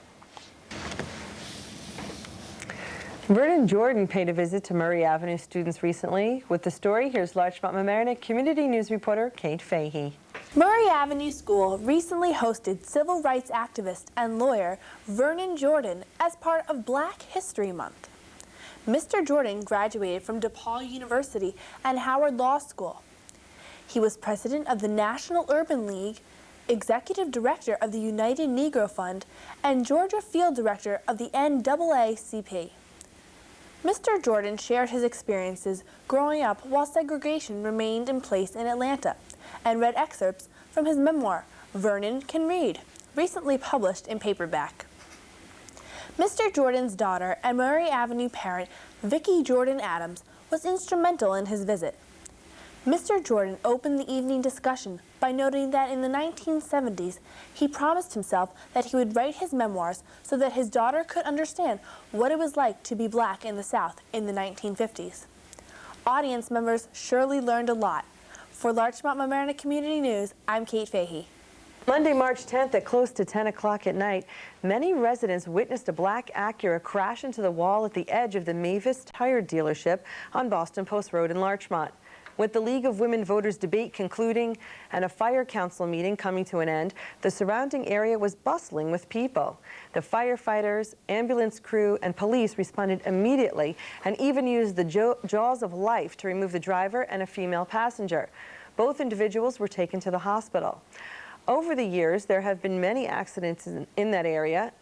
S2: Vernon Jordan paid a visit to Murray Avenue students recently. With the story, here's Larchmont Mamaroneck Community News reporter Kate Fahey.
S9: Murray Avenue School recently hosted civil rights activist and lawyer Vernon Jordan as part of Black History Month. Mr. Jordan graduated from DePaul University and Howard Law School. He was president of the National Urban League, executive director of the United Negro Fund, and Georgia field director of the NAACP. Mr. Jordan shared his experiences growing up while segregation remained in place in Atlanta and read excerpts from his memoir, Vernon Can Read, recently published in paperback. Mr. Jordan's daughter and Murray Avenue parent, Vicki Jordan Adams, was instrumental in his visit. Mr. Jordan opened the evening discussion by noting that in the 1970s, he promised himself that he would write his memoirs so that his daughter could understand what it was like to be black in the South in the 1950s. Audience members surely learned a lot. For Larchmont Mamaroneck Community News, I'm Kate Fahey.
S2: Monday, March 10th at close to 10 o'clock at night, many residents witnessed a black Acura crash into the wall at the edge of the Mavis tire dealership on Boston Post Road in Larchmont. With the League of Women Voters debate concluding and a fire council meeting coming to an end, the surrounding area was bustling with people. The firefighters, ambulance crew, and police responded immediately and even used the jaws of life to remove the driver and a female passenger. Both individuals were taken to the hospital. Over the years, there have been many accidents in that area,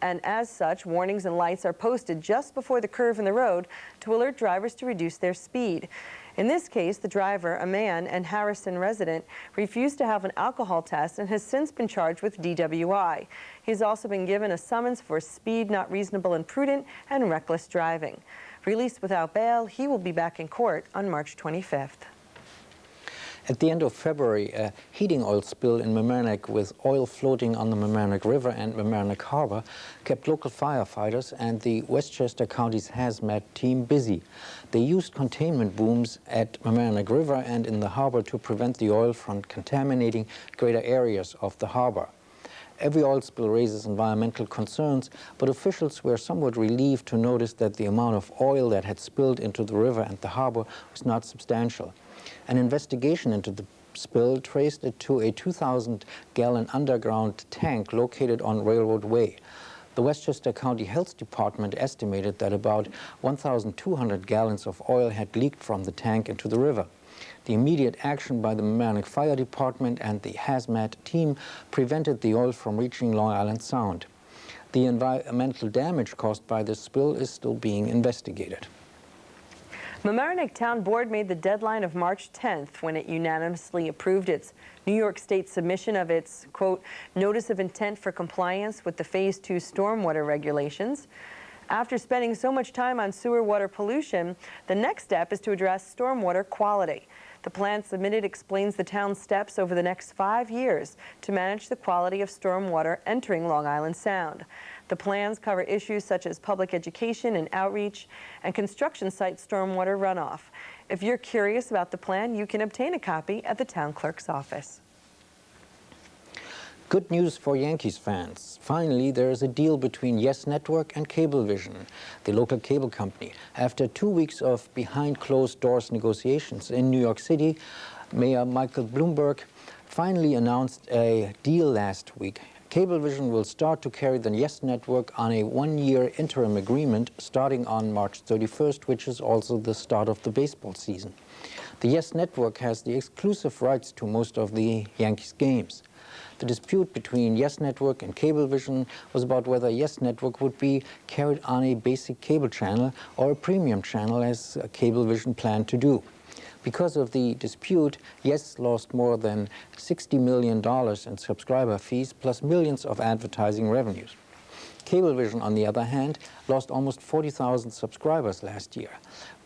S2: and as such, warnings and lights are posted just before the curve in the road to alert drivers to reduce their speed. In this case, the driver, a man and Harrison resident, refused to have an alcohol test and has since been charged with DWI. He's also been given a summons for speed not reasonable and prudent and reckless driving. Released without bail, he will be back in court on March 25th.
S1: At the end of February, a heating oil spill in Mamaroneck with oil floating on the Mamaroneck River and Mamaroneck Harbor kept local firefighters and the Westchester County's hazmat team busy. They used containment booms at Mamaroneck River and in the harbor to prevent the oil from contaminating greater areas of the harbor. Every oil spill raises environmental concerns, but officials were somewhat relieved to notice that the amount of oil that had spilled into the river and the harbor was not substantial. An investigation into the spill traced it to a 2,000-gallon underground tank located on Railroad Way. The Westchester County Health Department estimated that about 1,200 gallons of oil had leaked from the tank into the river. The immediate action by the Mamaroneck Fire Department and the hazmat team prevented the oil from reaching Long Island Sound. The environmental damage caused by this spill is still being investigated.
S2: Mamaroneck Town Board made the deadline of March 10th when it unanimously approved its New York State submission of its, quote, notice of intent for compliance with the Phase 2 stormwater regulations. After spending so much time on sewer water pollution, the next step is to address stormwater quality. The plan submitted explains the town's steps over the next 5 years to manage the quality of stormwater entering Long Island Sound. The plans cover issues such as public education and outreach and construction site stormwater runoff. If you're curious about the plan, you can obtain a copy at the town clerk's office.
S1: Good news for Yankees fans. Finally, there is a deal between Yes Network and Cablevision, the local cable company. After 2 weeks of behind closed doors negotiations in New York City, Mayor Michael Bloomberg finally announced a deal last week. Cablevision will start to carry the Yes Network on a one-year interim agreement starting on March 31st, which is also the start of the baseball season. The Yes Network has the exclusive rights to most of the Yankees games. The dispute between Yes Network and Cablevision was about whether Yes Network would be carried on a basic cable channel or a premium channel, as Cablevision planned to do. Because of the dispute, Yes lost more than $60 million in subscriber fees, plus millions of advertising revenues. Cablevision, on the other hand, lost almost 40,000 subscribers last year.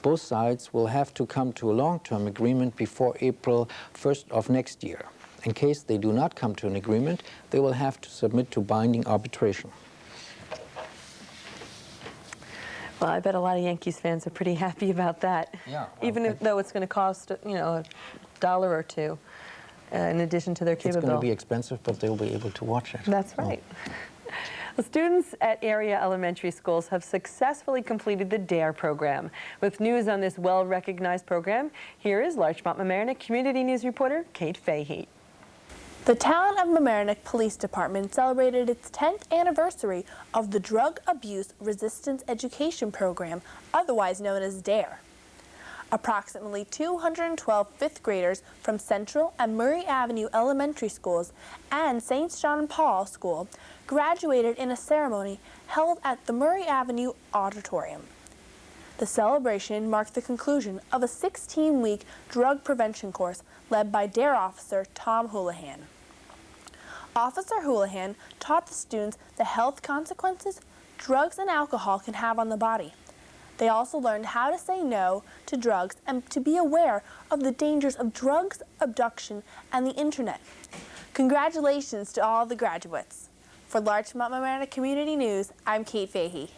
S1: Both sides will have to come to a long-term agreement before April 1st of next year. In case they do not come to an agreement, they will have to submit to binding arbitration.
S2: Well, I bet a lot of Yankees fans are pretty happy about that.
S1: Yeah.
S2: Even though it's going to cost, you know, $1 or $2 in addition to their cable bill.
S1: It's going to be expensive, but they'll be able to watch it.
S2: That's right. Well, students at area elementary schools have successfully completed the DARE program. With news on this well-recognized program, here is Larchmont Mamaroneck Community News reporter Kate Fahey.
S9: The town of Mamaroneck Police Department celebrated its 10th anniversary of the Drug Abuse Resistance Education Program, otherwise known as DARE. Approximately 212 fifth graders from Central and Murray Avenue Elementary Schools and St. John Paul School graduated in a ceremony held at the Murray Avenue Auditorium. The celebration marked the conclusion of a 16-week drug prevention course led by DARE officer Tom Houlihan. Officer Houlihan taught the students the health consequences drugs and alcohol can have on the body. They also learned how to say no to drugs and to be aware of the dangers of drugs, abduction, and the internet. Congratulations to all the graduates. For Larchmont Mamaroneck Community News, I'm Kate Fahey.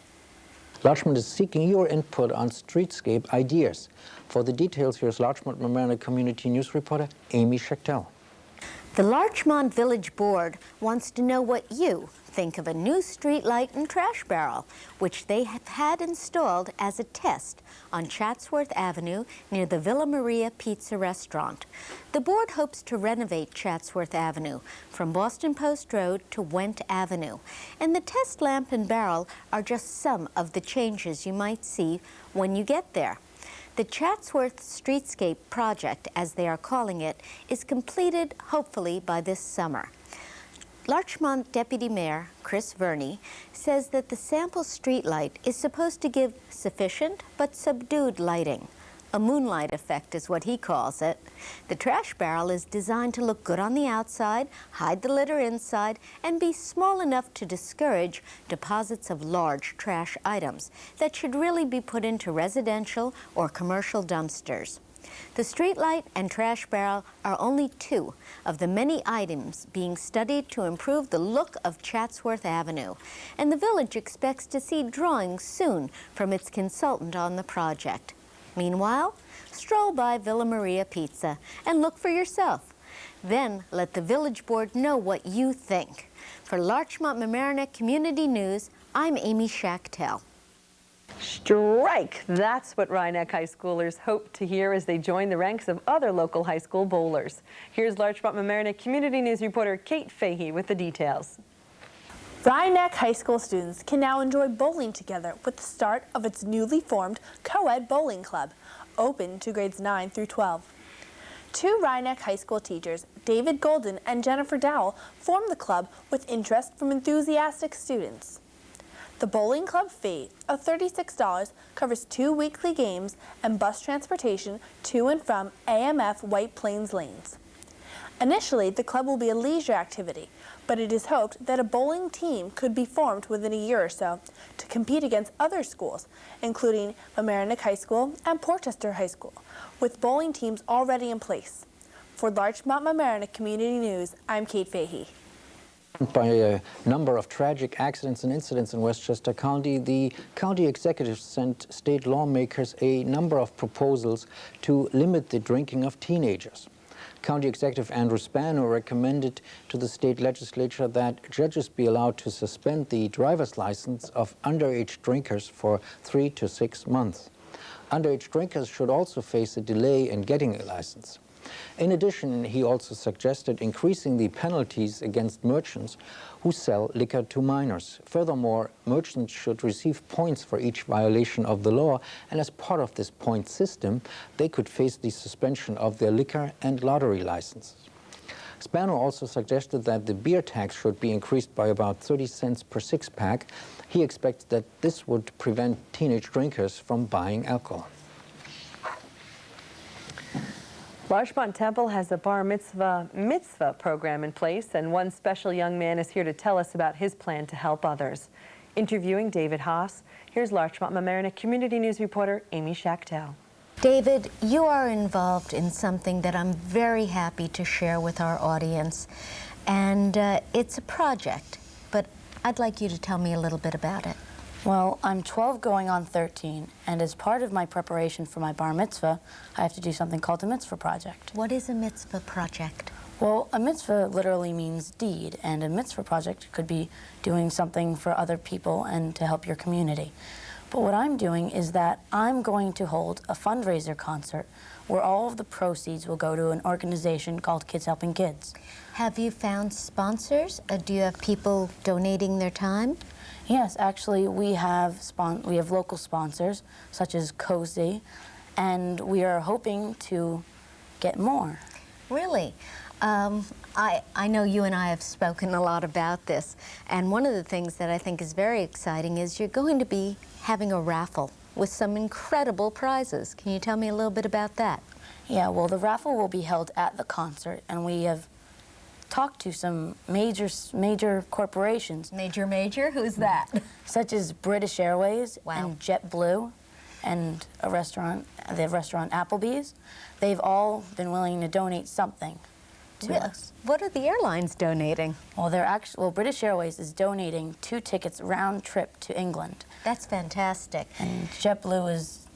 S1: Larchmont is seeking your input on streetscape ideas. For the details, here's Larchmont Mamaroneck Community News reporter Amy Schachtel.
S3: The Larchmont Village Board wants to know what you think of a new street light and trash barrel, which they have had installed as a test on Chatsworth Avenue near the Villa Maria Pizza restaurant. The board hopes to renovate Chatsworth Avenue from Boston Post Road to Went Avenue, and the test lamp and barrel are just some of the changes you might see when you get there. The Chatsworth Streetscape project, as they are calling it, is completed hopefully by this summer. Larchmont Deputy Mayor Chris Verney says that the sample streetlight is supposed to give sufficient but subdued lighting. A moonlight effect is what he calls it. The trash barrel is designed to look good on the outside, hide the litter inside, and be small enough to discourage deposits of large trash items that should really be put into residential or commercial dumpsters. The streetlight and trash barrel are only two of the many items being studied to improve the look of Chatsworth Avenue, and the village expects to see drawings soon from its consultant on the project. Meanwhile, stroll by Villa Maria Pizza and look for yourself. Then let the village board know what you think. For Larchmont Mamaroneck Community News, I'm Amy Schachtel.
S2: Strike! That's what Rhinebeck High Schoolers hope to hear as they join the ranks of other local high school bowlers. Here's Larchmont Mamaroneck Community News reporter Kate Fahey with the details.
S9: Rhinebeck High School students can now enjoy bowling together with the start of its newly formed co-ed bowling club, open to grades 9 through 12. Two Rhinebeck High School teachers, David Golden and Jennifer Dowell, formed the club with interest from enthusiastic students. The bowling club fee of $36 covers 2 weekly games and bus transportation to and from AMF White Plains lanes. Initially, the club will be a leisure activity, but it is hoped that a bowling team could be formed within a year or so to compete against other schools, including Mamaroneck High School and Portchester High School, with bowling teams already in place. For Larchmont Mamaroneck Community News, I'm Kate Fahey.
S1: By a number of tragic accidents and incidents in Westchester County, the county executive sent state lawmakers a number of proposals to limit the drinking of teenagers. County Executive Andrew Spano recommended to the state legislature that judges be allowed to suspend the driver's license of underage drinkers for 3 to 6 months. Underage drinkers should also face a delay in getting a license. In addition, he also suggested increasing the penalties against merchants who sell liquor to minors. Furthermore, merchants should receive points for each violation of the law, and as part of this point system, they could face the suspension of their liquor and lottery licenses. Spano also suggested that the beer tax should be increased by about 30 cents per six-pack. He expects that this would prevent teenage drinkers from buying alcohol.
S2: Larchmont Temple has a bar mitzvah program in place, and one special young man is here to tell us about his plan to help others. Interviewing David Haas, here's Larchmont Mamaroneck Community News reporter Amy Schachtel.
S3: David, you are involved in something that I'm very happy to share with our audience, and it's a project, but I'd like you to tell me a little bit about it.
S12: Well, I'm 12 going on 13, and as part of my preparation for my bar mitzvah, I have to do something called a mitzvah project.
S3: What is a mitzvah project?
S12: Well, a mitzvah literally means deed, and a mitzvah project could be doing something for other people and to help your community. But what I'm doing is that I'm going to hold a fundraiser concert where all of the proceeds will go to an organization called Kids Helping Kids.
S3: Have you found sponsors? Do you have people donating their time?
S12: Yes, actually, we have local sponsors, such as Cozy, and we are hoping to get more.
S3: Really? I know you and I have spoken a lot about this, and one of the things that I think is very exciting is you're going to be having a raffle with some incredible prizes. Can you tell me a little bit about that?
S12: Yeah, well, the raffle will be held at the concert, and we have talked to some major corporations.
S3: Major? Who's that?
S12: Such as British Airways
S3: Wow.
S12: and JetBlue and the restaurant Applebee's. They've all been willing to donate something to us.
S3: What are the airlines donating?
S12: Well, British Airways is donating 2 tickets round trip to England.
S3: That's fantastic.
S12: And JetBlue is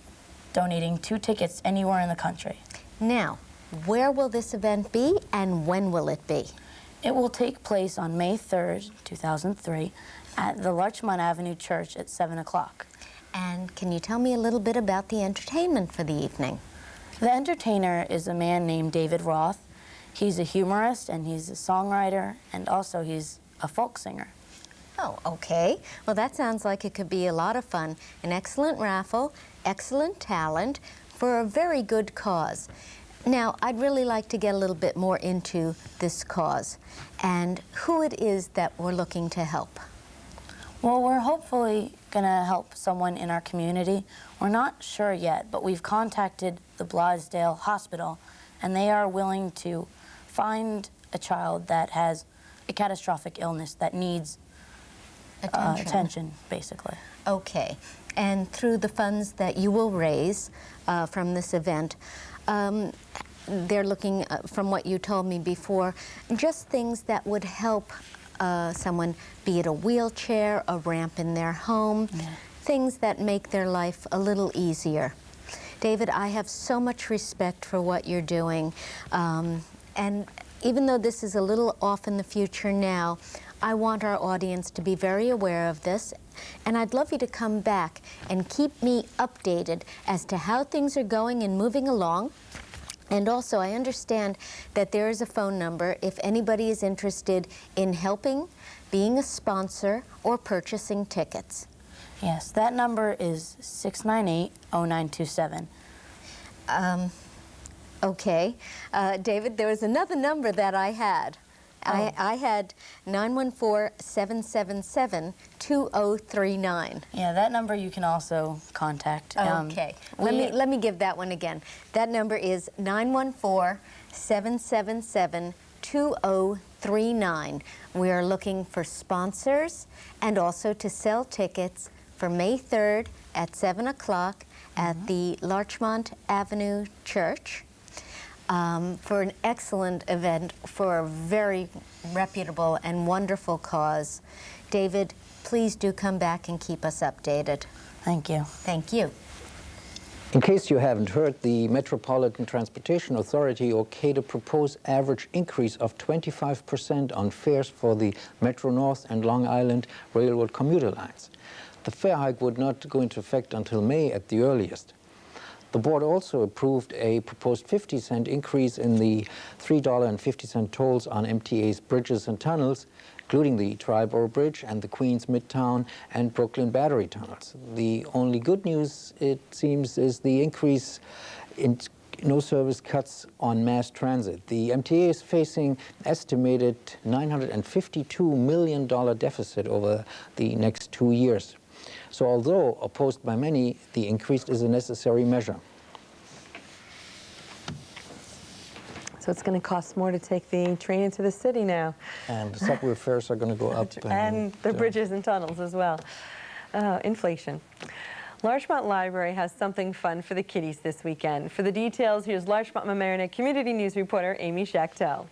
S12: donating 2 tickets anywhere in the country.
S3: Now, where will this event be and when will it be?
S12: It will take place on May 3rd, 2003, at the Larchmont Avenue Church at 7 o'clock.
S3: And can you tell me a little bit about the entertainment for the evening?
S12: The entertainer is a man named David Roth. He's a humorist, and he's a songwriter, and also he's a folk singer.
S3: Oh, okay. Well, that sounds like it could be a lot of fun. An excellent raffle, excellent talent for a very good cause. Now, I'd really like to get a little bit more into this cause and who it is that we're looking to help.
S12: Well, we're hopefully going to help someone in our community. We're not sure yet, but we've contacted the Blasdale Hospital, and they are willing to find a child that has a catastrophic illness that needs attention, basically.
S3: Okay. And through the funds that you will raise from this event, they're looking, from what you told me before, just things that would help someone, be it a wheelchair, a ramp in their home, things that make their life a little easier. David, I have so much respect for what you're doing, and even though this is a little off in the future now, I want our audience to be very aware of this, and I'd love you to come back and keep me updated as to how things are going and moving along. And also, I understand that there is a phone number if anybody is interested in helping, being a sponsor, or purchasing tickets.
S12: Yes, that number is 698-0927.
S3: Okay. David, there was another number that I had. Oh. I had 914-777-2039.
S12: Yeah, that number you can also contact.
S3: Okay. Let me give that one again. That number is 914-777-2039. We are looking for sponsors and also to sell tickets for May 3rd at 7 o'clock at the Larchmont Avenue Church. For an excellent event for a very reputable and wonderful cause. David, please do come back and keep us updated.
S12: Thank you.
S3: Thank you.
S1: In case you haven't heard, the Metropolitan Transportation Authority, okayed, proposed average increase of 25% on fares for the Metro North and Long Island Railroad commuter lines. The fare hike would not go into effect until May at the earliest. The board also approved a proposed 50-cent increase in the $3.50 tolls on MTA's bridges and tunnels, including the Triborough Bridge and the Queens Midtown and Brooklyn Battery tunnels. The only good news, it seems, is the increase in no service cuts on mass transit. The MTA is facing estimated $952 million deficit over the next 2 years. So although opposed by many, the increase is a necessary measure.
S2: So it's going to cost more to take the train into the city now.
S1: And the subway fares are going to go up.
S2: And the bridges and tunnels as well. Inflation. Larchmont Library has something fun for the kiddies this weekend. For the details, here's Larchmont Mamaroneck Community News reporter Amy Schachtel.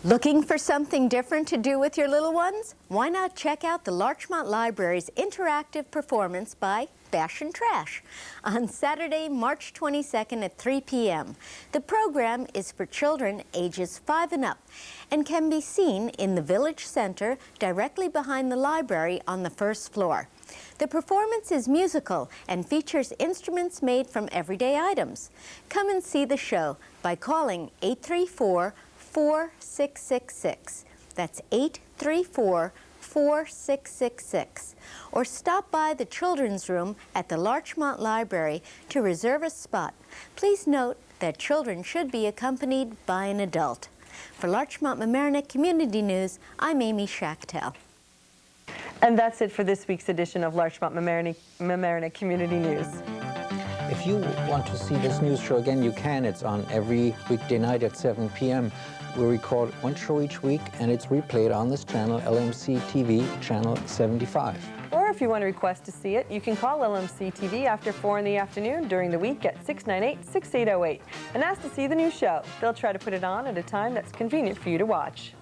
S3: Looking for something different to do with your little ones? Why not check out the Larchmont Library's interactive performance by Bash and Trash on Saturday, March 22nd at 3 p.m. The program is for children ages 5 and up and can be seen in the Village Center directly behind the library on the first floor. The performance is musical and features instruments made from everyday items. Come and see the show by calling 834-4666. That's 834-4666. Or stop by the Children's Room at the Larchmont Library to reserve a spot. Please note that children should be accompanied by an adult. For Larchmont Mamaroneck Community News, I'm Amy Schachtel.
S2: And that's it for this week's edition of Larchmont Mamaroneck Community News.
S1: If you want to see this news show again, you can. It's on every weekday night at 7 p.m. We record one show each week, and it's replayed on this channel, LMC-TV, channel 75.
S2: Or if you want to request to see it, you can call LMC-TV after 4 in the afternoon during the week at 698-6808 and ask to see the new show. They'll try to put it on at a time that's convenient for you to watch.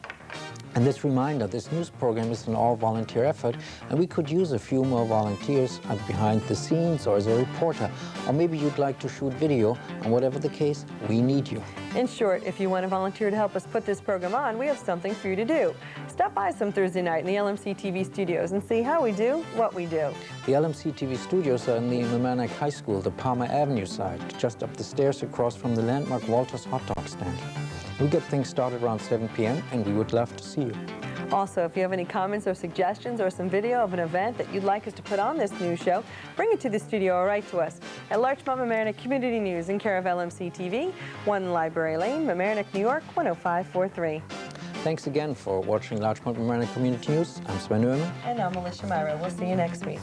S1: And this reminder, this news program is an all-volunteer effort, and we could use a few more volunteers behind the scenes or as a reporter, or maybe you'd like to shoot video, and whatever the case, we need you.
S2: In short, if you want to volunteer to help us put this program on, we have something for you to do. Stop by some Thursday night in the LMC-TV studios and see how we do what we do.
S1: The LMC-TV studios are in the Mamaroneck High School, the Palmer Avenue side, just up the stairs across from the landmark Walter's hot dog stand. We get things started around 7 p.m. and we would love to see you.
S2: Also, if you have any comments or suggestions or some video of an event that you'd like us to put on this news show, bring it to the studio or write to us at Larchmont Mamaroneck Community News in care of LMC-TV, 1 Library Lane, Mamaroneck, New York, 10543.
S1: Thanks again for watching Larchmont Mamaroneck Community News. I'm Sven Oehme.
S2: And I'm Alyssha Miro. We'll see you next week.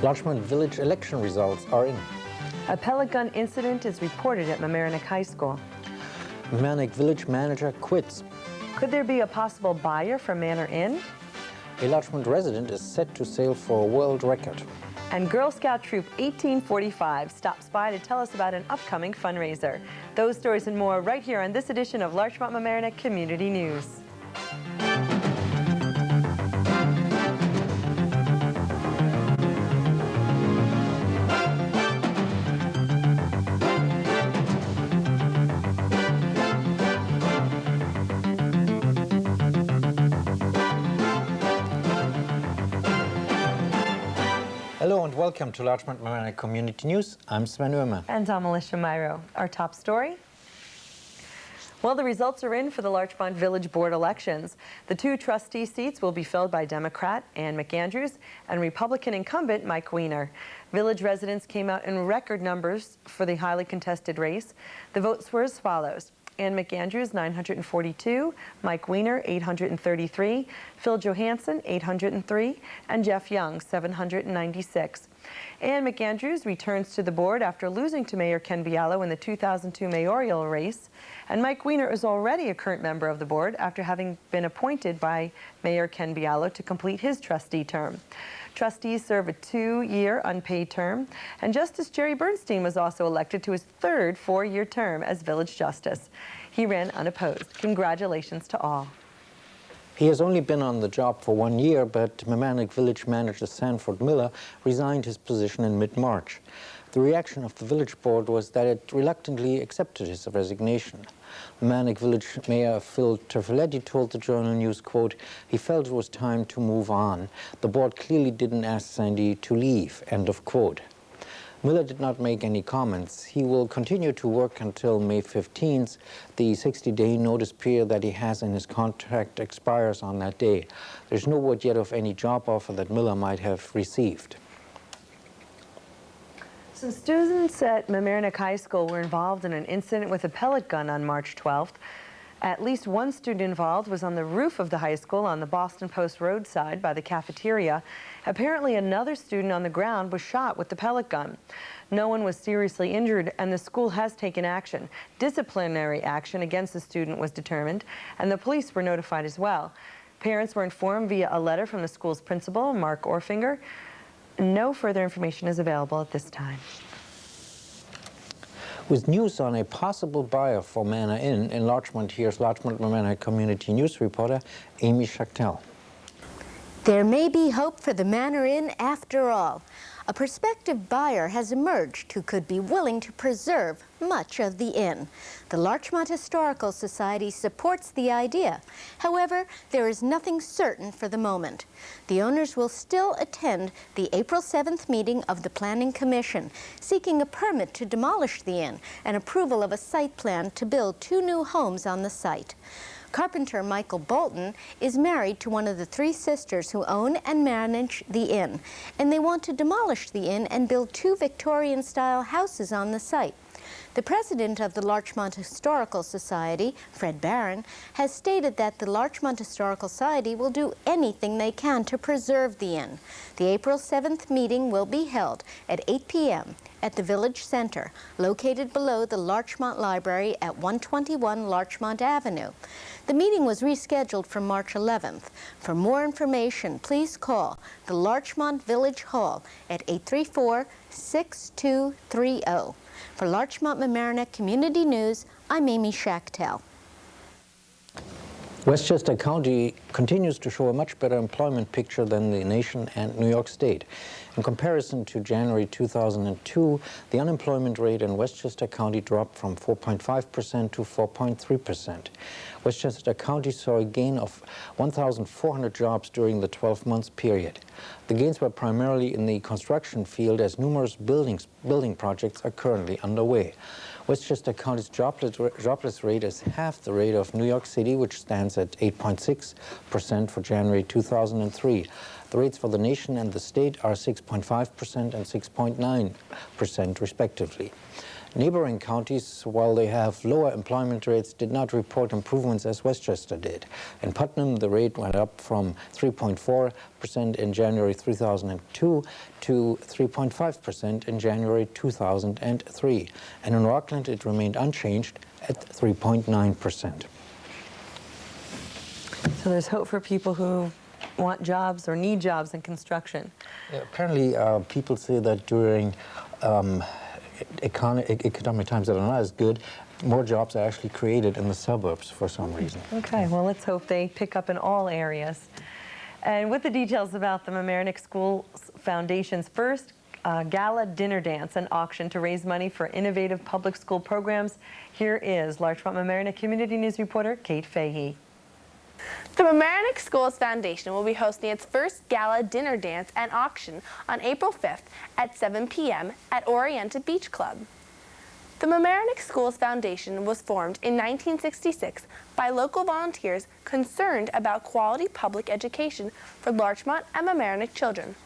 S1: Larchmont Village election results are in.
S2: A pellet gun incident is reported at Mamaroneck High School.
S1: Mamaroneck Village manager quits.
S2: Could there be a possible buyer for Manor Inn?
S1: A Larchmont resident is set to sail for a world record.
S2: And Girl Scout Troop 1845 stops by to tell us about an upcoming fundraiser. Those stories and more right here on this edition of Larchmont Mamaroneck Community News.
S1: Hello and welcome to Larchmont Mamaroneck Community News. I'm Sven Oehme.
S2: And I'm Alyssha Miro. Our top story. Well, the results are in for the Larchmont Village Board elections. The 2 trustee seats will be filled by Democrat Ann McAndrews and Republican incumbent Mike Weiner. Village residents came out in record numbers for the highly contested race. The votes were as follows: Ann McAndrews, 942, Mike Weiner, 833, Phil Johansson, 803, and Jeff Young, 796. Ann McAndrews returns to the board after losing to Mayor Ken Bialo in the 2002 mayoral race, and Mike Weiner is already a current member of the board after having been appointed by Mayor Ken Bialo to complete his trustee term. Trustees serve a 2-year unpaid term, and Justice Jerry Bernstein was also elected to his 3rd 4-year term as village justice. He ran unopposed. Congratulations to all.
S1: He has only been on the job for 1 year, but Mamaroneck Village manager Sanford Miller resigned his position in mid-March. The reaction of the village board was that it reluctantly accepted his resignation. Mamaroneck Village Mayor Phil Terfeletti told the Journal News, quote, he felt it was time to move on. The board clearly didn't ask Sandy to leave, end of quote. Miller did not make any comments. He will continue to work until May 15th. The 60-day notice period that he has in his contract expires on that day. There's no word yet of any job offer that Miller might have received.
S2: Some students at Mamaroneck High School were involved in an incident with a pellet gun on March 12th. At least one student involved was on the roof of the high school on the Boston Post roadside by the cafeteria. Apparently, another student on the ground was shot with the pellet gun. No one was seriously injured, and the school has taken action. Disciplinary action against the student was determined, and the police were notified as well. Parents were informed via a letter from the school's principal, Mark Orfinger. No further information is available at this time.
S1: With news on a possible buyer for Manor Inn in Larchmont, here's Larchmont Mamaroneck Community News reporter Amy Schachtel.
S3: There may be hope for the Manor Inn after all. A prospective buyer has emerged who could be willing to preserve much of the inn. The Larchmont Historical Society supports the idea. However, there is nothing certain for the moment. The owners will still attend the April 7th meeting of the Planning Commission, seeking a permit to demolish the inn and approval of a site plan to build 2 new homes on the site. Carpenter Michael Bolton is married to one of the 3 sisters who own and manage the inn, and they want to demolish the inn and build 2 Victorian-style houses on the site. The president of the Larchmont Historical Society, Fred Barron, has stated that the Larchmont Historical Society will do anything they can to preserve the inn. The April 7th meeting will be held at 8 p.m. at the Village Center, located below the Larchmont Library at 121 Larchmont Avenue. The meeting was rescheduled for March 11th. For more information, please call the Larchmont Village Hall at 834-6230. For Larchmont Mamaroneck Community News, I'm Amy Schachtel.
S1: Westchester County continues to show a much better employment picture than the nation and New York State. In comparison to January 2002, the unemployment rate in Westchester County dropped from 4.5% to 4.3%. Westchester County saw a gain of 1,400 jobs during the 12-month period. The gains were primarily in the construction field, as numerous building projects are currently underway. Westchester County's jobless rate is half the rate of New York City, which stands at 8.6% for January 2003. The rates for the nation and the state are 6.5% and 6.9% respectively. Neighboring counties, while they have lower employment rates, did not report improvements as Westchester did. In Putnam, the rate went up from 3.4% in January 2002 to 3.5% in January 2003. And in Rockland, it remained unchanged at 3.9%.
S2: So there's hope for people who want jobs or need jobs in construction.
S1: Yeah, apparently, people say that during economic times that are not as good, more jobs are actually created in the suburbs for some reason.
S2: Okay, well, let's hope they pick up in all areas. And with the details about the Mamaroneck School Foundation's first gala dinner dance and auction to raise money for innovative public school programs, here is Larchmont Mamaroneck Community News reporter Kate Fahey.
S9: The Mamaroneck Schools Foundation will be hosting its first gala dinner dance and auction on April 5th at 7 p.m. at Orienta Beach Club. The Mamaroneck Schools Foundation was formed in 1966 by local volunteers concerned about quality public education for Larchmont and Mamaroneck children.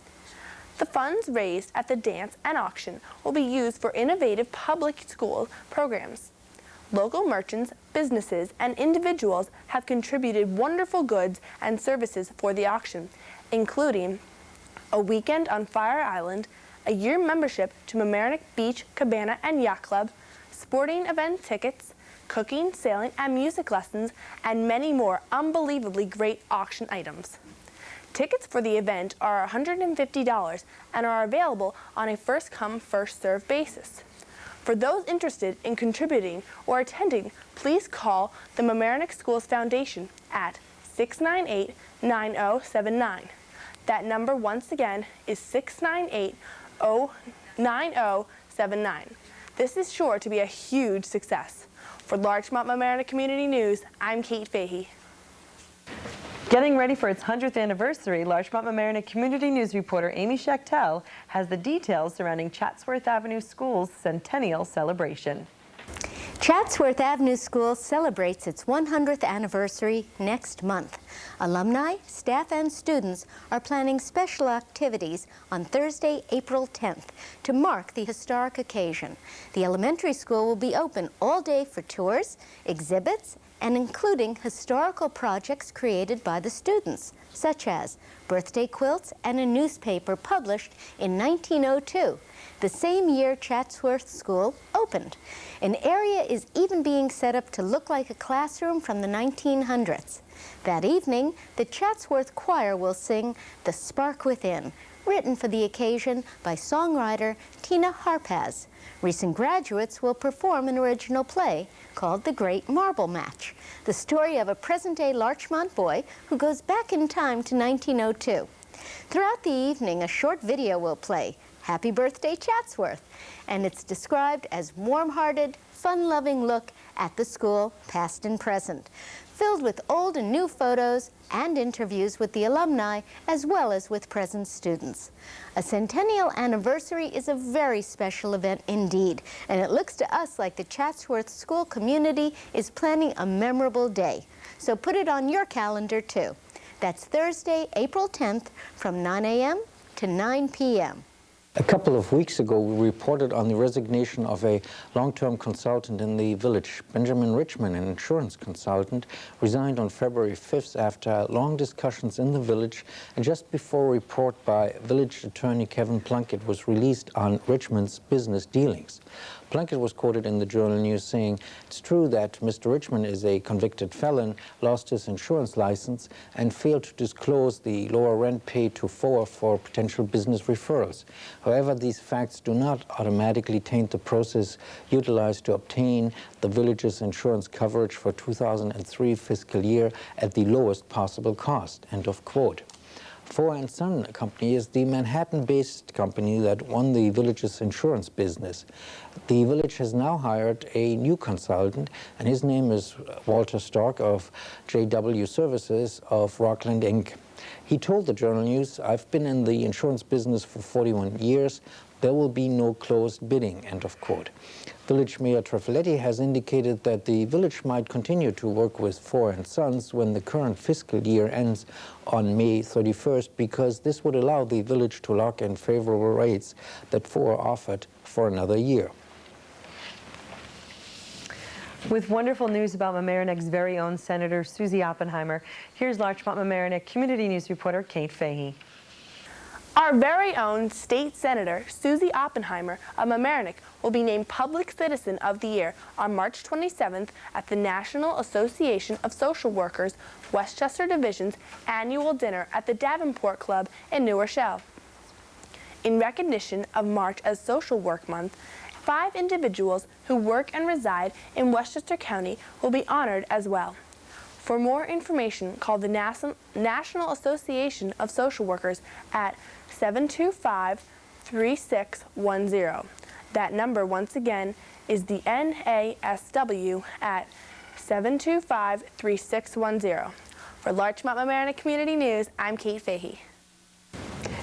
S9: The funds raised at the dance and auction will be used for innovative public school programs. Local merchants, businesses, and individuals have contributed wonderful goods and services for the auction, including a weekend on Fire Island, a year membership to Mamaroneck Beach, Cabana, and Yacht Club, sporting event tickets, cooking, sailing, and music lessons, and many more unbelievably great auction items. Tickets for the event are $150 and are available on a first-come, first-served basis. For those interested in contributing or attending, please call the Mamaroneck Schools Foundation at 698-9079. That number once again is 698-9079. This is sure to be a huge success. For Larchmont Mamaroneck Community News, I'm Kate Fahey.
S2: Getting ready for its 100th anniversary, Larchmont Mamaroneck Community News reporter Amy Schachtel has the details surrounding Chatsworth Avenue School's centennial celebration.
S3: Chatsworth Avenue School celebrates its 100th anniversary next month. Alumni, staff, and students are planning special activities on Thursday, April 10th to mark the historic occasion. The elementary school will be open all day for tours, exhibits, and including historical projects created by the students, such as birthday quilts and a newspaper published in 1902, the same year Chatsworth School opened. An area is even being set up to look like a classroom from the 1900s. That evening, the Chatsworth Choir will sing "The Spark Within," written for the occasion by songwriter Tina Harpaz. Recent graduates will perform an original play called The Great Marble Match, the story of a present-day Larchmont boy who goes back in time to 1902. Throughout the evening, a short video will play, "Happy Birthday, Chatsworth," and it's described as warm-hearted, fun-loving look at the school, past and present, filled with old and new photos and interviews with the alumni as well as with present students. A centennial anniversary is a very special event indeed, and it looks to us like the Chatsworth school community is planning a memorable day. So put it on your calendar too. That's Thursday, April 10th from 9 a.m. to 9 p.m.
S1: A couple of weeks ago, we reported on the resignation of a long-term consultant in the village. Benjamin Richmond, an insurance consultant, resigned on February 5th after long discussions in the village and just before a report by village attorney Kevin Plunkett was released on Richmond's business dealings. Plunkett was quoted in the Journal News saying, "It's true that Mr. Richmond is a convicted felon, lost his insurance license, and failed to disclose the lower rent paid to FOA for potential business referrals. However, these facts do not automatically taint the process utilized to obtain the village's insurance coverage for 2003 fiscal year at the lowest possible cost." End of quote. FOA & Son Company is the Manhattan-based company that won the village's insurance business. The village has now hired a new consultant, and his name is Walter Stork of JW Services of Rockland, Inc. He told the Journal News, "I've been in the insurance business for 41 years. There will be no closed bidding," end of quote. Village Mayor Trafaletti has indicated that the village might continue to work with FOA & Sons when the current fiscal year ends on May 31st, because this would allow the village to lock in favorable rates that FOA offered for another year.
S2: With wonderful news about Mamaroneck's very own Senator Susie Oppenheimer, here's Larchmont Mamaroneck Community News reporter Kate Fahey.
S9: Our very own State Senator Susie Oppenheimer of Mamaroneck will be named Public Citizen of the Year on March 27th at the National Association of Social Workers Westchester Division's annual dinner at the Davenport Club in New Rochelle. In recognition of March as Social Work Month, 5 individuals who work and reside in Westchester County will be honored as well. For more information, call the National Association of Social Workers at 725-3610. That number, once again, is the NASW at 725-3610. For Larchmont Mamaroneck Community News, I'm Kate Fahey.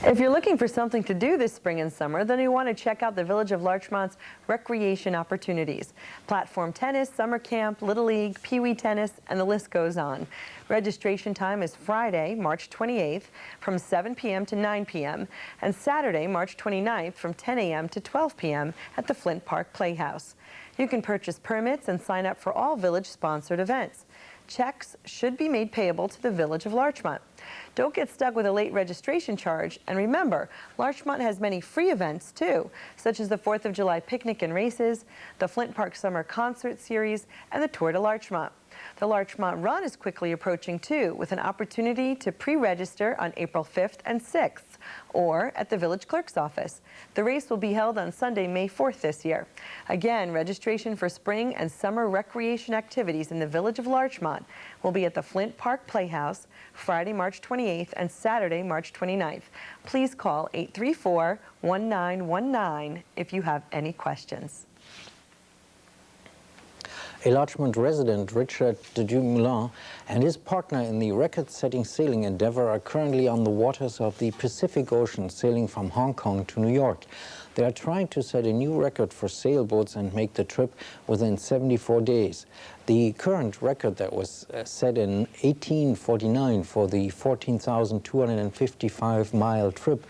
S2: If you're looking for something to do this spring and summer, then you want to check out the Village of Larchmont's recreation opportunities. Platform tennis, summer camp, Little League, Pee-wee tennis, and the list goes on. Registration time is Friday, March 28th from 7 p.m. to 9 p.m. and Saturday, March 29th from 10 a.m. to 12 p.m. at the Flint Park Playhouse. You can purchase permits and sign up for all Village-sponsored events. Checks should be made payable to the Village of Larchmont. Don't get stuck with a late registration charge, and remember, Larchmont has many free events too, such as the 4th of July picnic and races, the Flint Park Summer Concert Series, and the Tour de Larchmont. The Larchmont Run is quickly approaching too, with an opportunity to pre-register on April 5th and 6th, or at the village clerk's office. The race will be held on Sunday, May 4th this year. Again, registration for spring and summer recreation activities in the Village of Larchmont will be at the Flint Park Playhouse Friday, March 28th and Saturday, March 29th. Please call 834-1919 if you have any questions.
S1: A Larchmont resident, Richard de Dumoulin, and his partner in the record-setting sailing endeavor are currently on the waters of the Pacific Ocean, sailing from Hong Kong to New York. They are trying to set a new record for sailboats and make the trip within 74 days. The current record that was set in 1849 for the 14,255-mile trip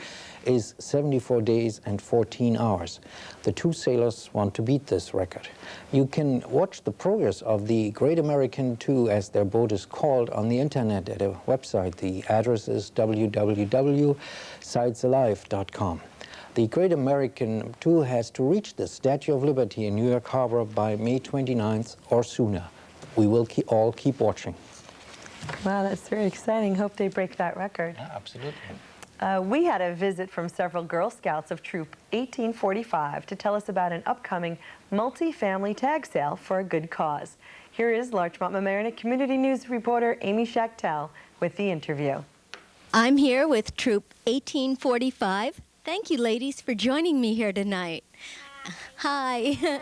S1: is 74 days and 14 hours. The two sailors want to beat this record. You can watch the progress of the Great American II, as their boat is called, on the internet at a website. The address is www.sightsalive.com. The Great American II has to reach the Statue of Liberty in New York Harbor by May 29th or sooner. We will all keep watching.
S2: Wow, that's very exciting. Hope they break that record.
S1: Yeah, absolutely.
S2: We had a visit from several Girl Scouts of Troop 1845 to tell us about an upcoming multi-family tag sale for a good cause. Here is Larchmont-Mamaroneck Community News reporter Amy Schachtel with the interview.
S13: I'm here with Troop 1845. Thank you, ladies, for joining me here tonight. Hi. Hi.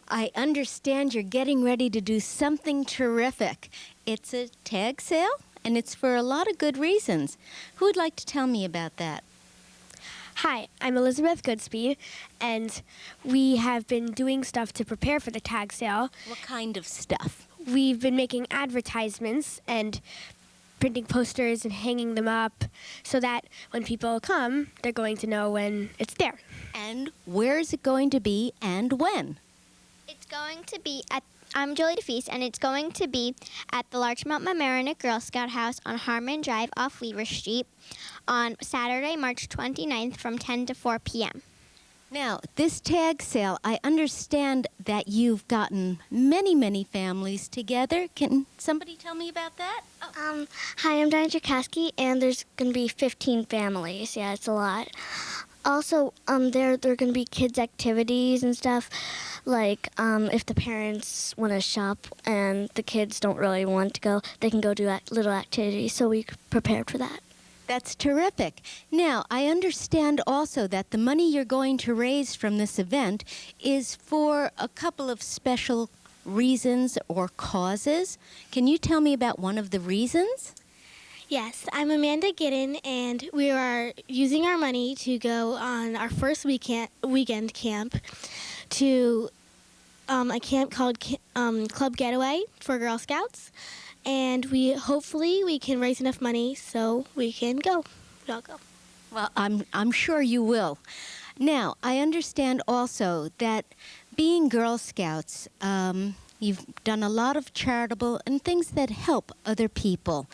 S13: I understand you're getting ready to do something terrific. It's a tag sale? And it's for a lot of good reasons. Who would like to tell me about that?
S14: Hi, I'm Elizabeth Goodspeed, and we have been doing stuff to prepare for the tag sale.
S13: What kind of stuff?
S14: We've been making advertisements and printing posters and hanging them up so that when people come, they're going to know when it's there.
S13: And where is it going to be and when?
S15: It's going to be at I'm Jolie DeFeast, and it's going to be at the Larchmont-Mamaroneck Girl Scout House on Harmon Drive off Weaver Street on Saturday, March 29th from 10 to 4 p.m.
S13: Now, this tag sale, I understand that you've gotten many, many families together. Can somebody tell me about that?
S15: Oh. Hi, I'm Diane Cherkasky, and there's going to be 15 families. Yeah, it's a lot. Also, there are going to be kids' activities and stuff. Like, if the parents want to shop and the kids don't really want to go, they can go do little activities, so we prepared for that.
S13: That's terrific. Now, I understand also that the money you're going to raise from this event is for a couple of special reasons or causes. Can you tell me about one of the reasons?
S14: Yes, I'm Amanda Giddin, and we are using our money to go on our first weekend camp to a camp called Club Getaway for Girl Scouts, and hopefully we can raise enough money so we can go. We'll go.
S13: Well, I'm sure you will. Now, I understand also that being Girl Scouts, you've done a lot of charitable and things that help other people.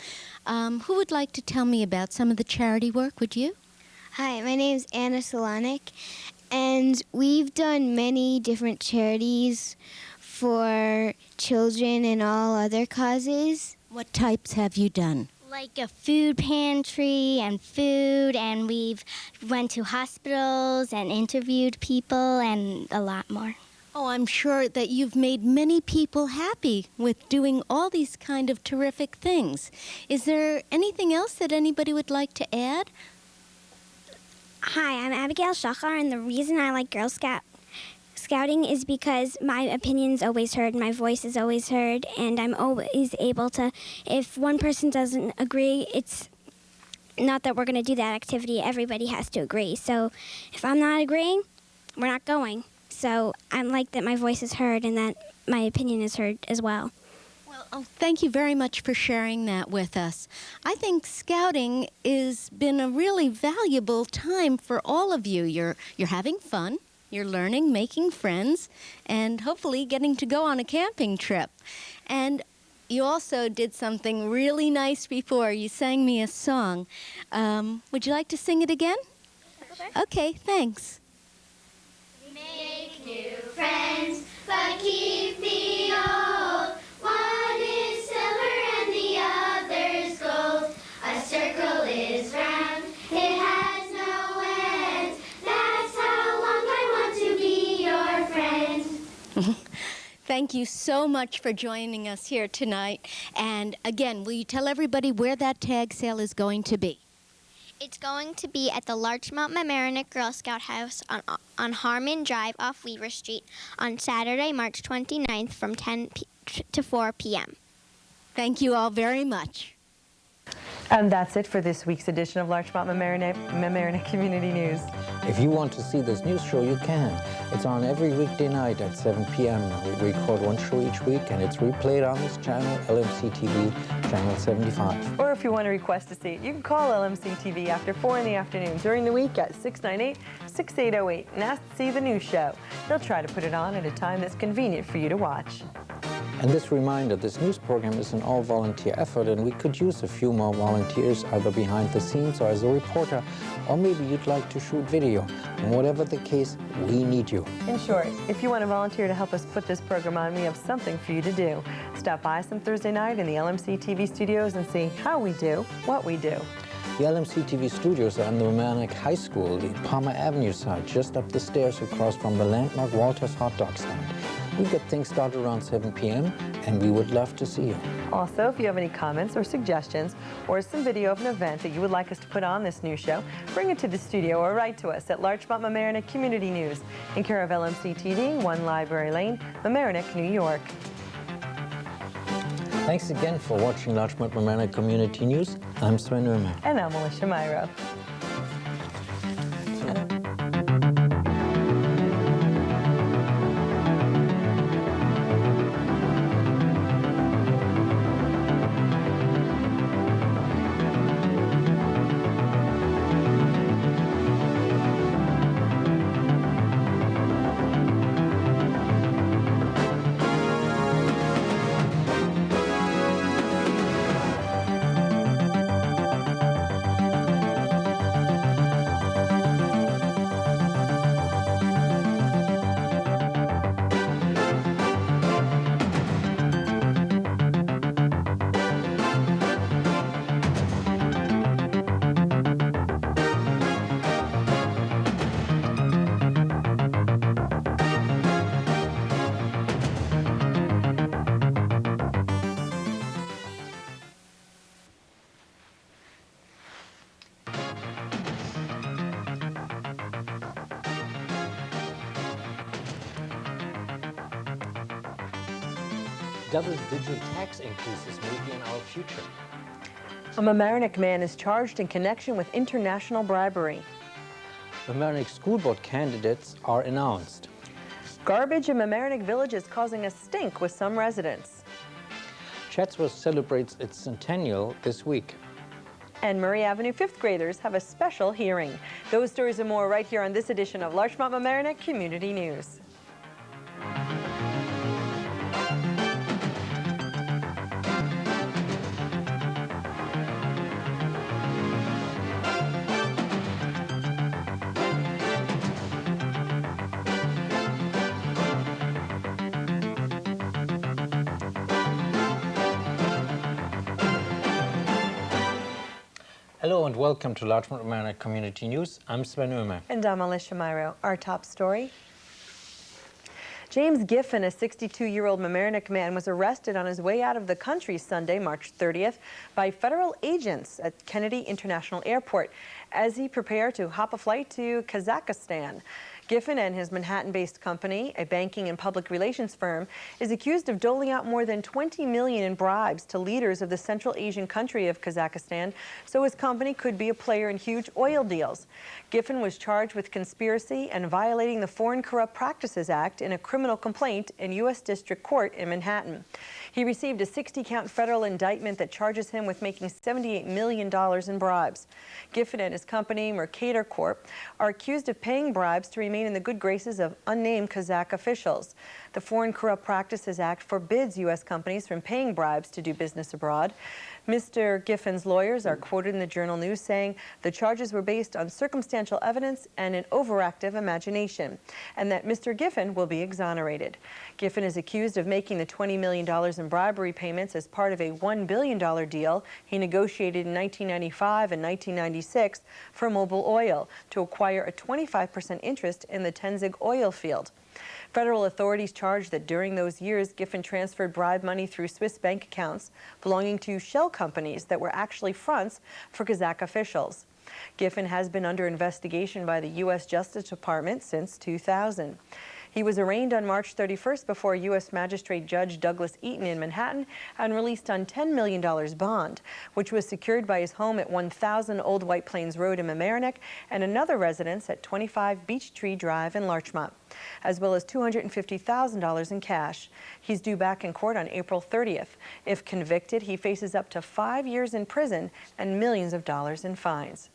S13: Who would like to tell me about some of the charity work? Would you?
S15: Hi, my name is Anna Solonic, and we've done many different charities for children and all other causes.
S13: What types have you done?
S15: Like a food pantry and food, and we've went to hospitals and interviewed people and a lot more.
S13: Oh, I'm sure that you've made many people happy with doing all these kind of terrific things. Is there anything else that anybody would like to add?
S15: Hi, I'm Abigail Shachar, and the reason I like Girl Scouting is because my opinion's always heard, my voice is always heard, and I'm always able to, if one person doesn't agree, not that we're going to do that activity, everybody has to agree. So if I'm not agreeing, we're not going. So I like that my voice is heard and that my opinion is heard as well.
S13: Well, thank you very much for sharing that with us. I think scouting has been a really valuable time for all of you. You're having fun, you're learning, making friends, and hopefully getting to go on a camping trip. And you also did something really nice before. You sang me a song. Would you like to sing it again? Okay, thanks.
S15: Make new friends, but keep the old. One is silver and the other's gold. A circle is round, it has no end. That's how long I want to be your friend.
S13: Thank you so much for joining us here tonight. And again, will you tell everybody where that tag sale is going to be?
S15: It's going to be at the Larchmont Mamaroneck Girl Scout House on Harmon Drive off Weaver Street on Saturday, March 29th from 10 to 4 p.m.
S13: Thank you all very much.
S2: And that's it for this week's edition of Larchmont Mamaroneck Community News.
S1: If you want to see this news show, you can. It's on every weekday night at 7 p.m. We record one show each week, and it's replayed on this channel, LMC-TV, channel 75.
S2: Or if you want to request a seat, you can call LMC-TV after 4 in the afternoon during the week at 698-6808 and ask to see the news show. They'll try to put it on at a time that's convenient for you to watch.
S1: And this reminder, this news program is an all-volunteer effort, and we could use a few more volunteers, either behind the scenes or as a reporter, or maybe you'd like to shoot video. And whatever the case, we need you.
S2: In short, if you want to volunteer to help us put this program on, we have something for you to do. Stop by some Thursday night in the LMC-TV studios and see how we do what we do.
S1: The LMC-TV studios are in the Mamaroneck High School, the Palmer Avenue side, just up the stairs across from the landmark Walter's hot dog stand. We get things started around 7 p.m., and we would love to see you.
S2: Also, if you have any comments or suggestions, or some video of an event that you would like us to put on this news show, bring it to the studio or write to us at Larchmont Mamaroneck Community News, in care of LMC-TV, 1 Library Lane, Mamaroneck, New York.
S1: Thanks again for watching Larchmont Mamaroneck Community News. I'm Sven Oehme.
S2: And I'm Alyssha Miro.
S1: Double-digit tax increases may be in our future.
S2: A Mamaroneck man is charged in connection with international bribery.
S1: Mamaroneck school board candidates are announced.
S2: Garbage in Mamaroneck Village is causing a stink with some residents.
S1: Chatsworth celebrates its centennial this week.
S2: And Murray Avenue 5th graders have a special hearing. Those stories and more right here on this edition of Larchmont Mamaroneck Community News.
S1: Hello and welcome to Larchmont Mamaroneck Community News. I'm Sven Oehme.
S2: And I'm Alyssha Miro. Our top story. James Giffen, a 62-year-old Mamaroneck man, was arrested on his way out of the country Sunday, March 30th, by federal agents at Kennedy International Airport as he prepared to hop a flight to Kazakhstan. Giffen and his Manhattan-based company, a banking and public relations firm, is accused of doling out more than $20 million in bribes to leaders of the Central Asian country of Kazakhstan so his company could be a player in huge oil deals. Giffen was charged with conspiracy and violating the Foreign Corrupt Practices Act in a criminal complaint in U.S. District Court in Manhattan. He received a 60-count federal indictment that charges him with making $78 million in bribes. Giffen and his company, Mercator Corp., are accused of paying bribes to remain in the good graces of unnamed Kazakh officials. The Foreign Corrupt Practices Act forbids U.S. companies from paying bribes to do business abroad. Mr. Giffen's lawyers are quoted in the Journal News saying the charges were based on circumstantial evidence and an overactive imagination, and that Mr. Giffen will be exonerated. Giffen is accused of making the $20 million in bribery payments as part of a $1 billion deal he negotiated in 1995 and 1996 for Mobil Oil to acquire a 25% interest in the Tenzing oil field. Federal authorities charge that during those years, Giffen transferred bribe money through Swiss bank accounts belonging to shell companies that were actually fronts for Kazakh officials. Giffen has been under investigation by the U.S. Justice Department since 2000. He was arraigned on March 31st before U.S. Magistrate Judge Douglas Eaton in Manhattan and released on $10 million bond, which was secured by his home at 1000 Old White Plains Road in Mamaroneck and another residence at 25 Beech Tree Drive in Larchmont, as well as $250,000 in cash. He's due back in court on April 30th. If convicted, he faces up to 5 years in prison and millions of dollars in fines.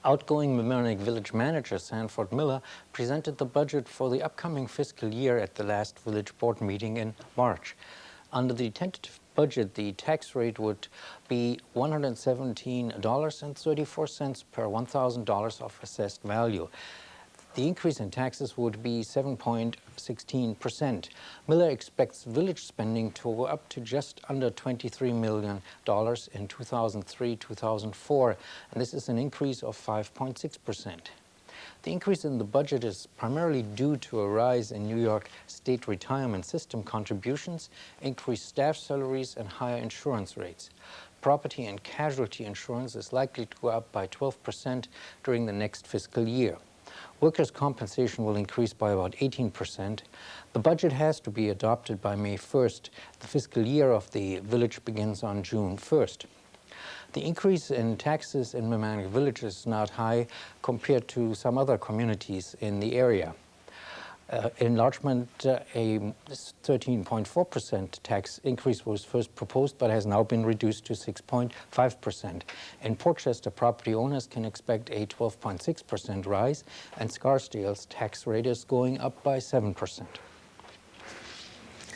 S1: Outgoing Mamaroneck village manager Sanford Miller presented the budget for the upcoming fiscal year at the last village board meeting in March. Under the tentative budget, the tax rate would be $117.34 per $1,000 of assessed value. The increase in taxes would be 7.16%. Miller expects village spending to go up to just under $23 million in 2003-2004, and this is an increase of 5.6%. The increase in the budget is primarily due to a rise in New York State Retirement System contributions, increased staff salaries, and higher insurance rates. Property and casualty insurance is likely to go up by 12% during the next fiscal year. Workers' compensation will increase by about 18%. The budget has to be adopted by May 1st. The fiscal year of the village begins on June 1st. The increase in taxes in Mamaroneck village is not high compared to some other communities in the area. In Larchmont, a 13.4% tax increase was first proposed but has now been reduced to 6.5%. In Portchester, property owners can expect a 12.6% rise, and Scarsdale's tax rate is going up by 7%.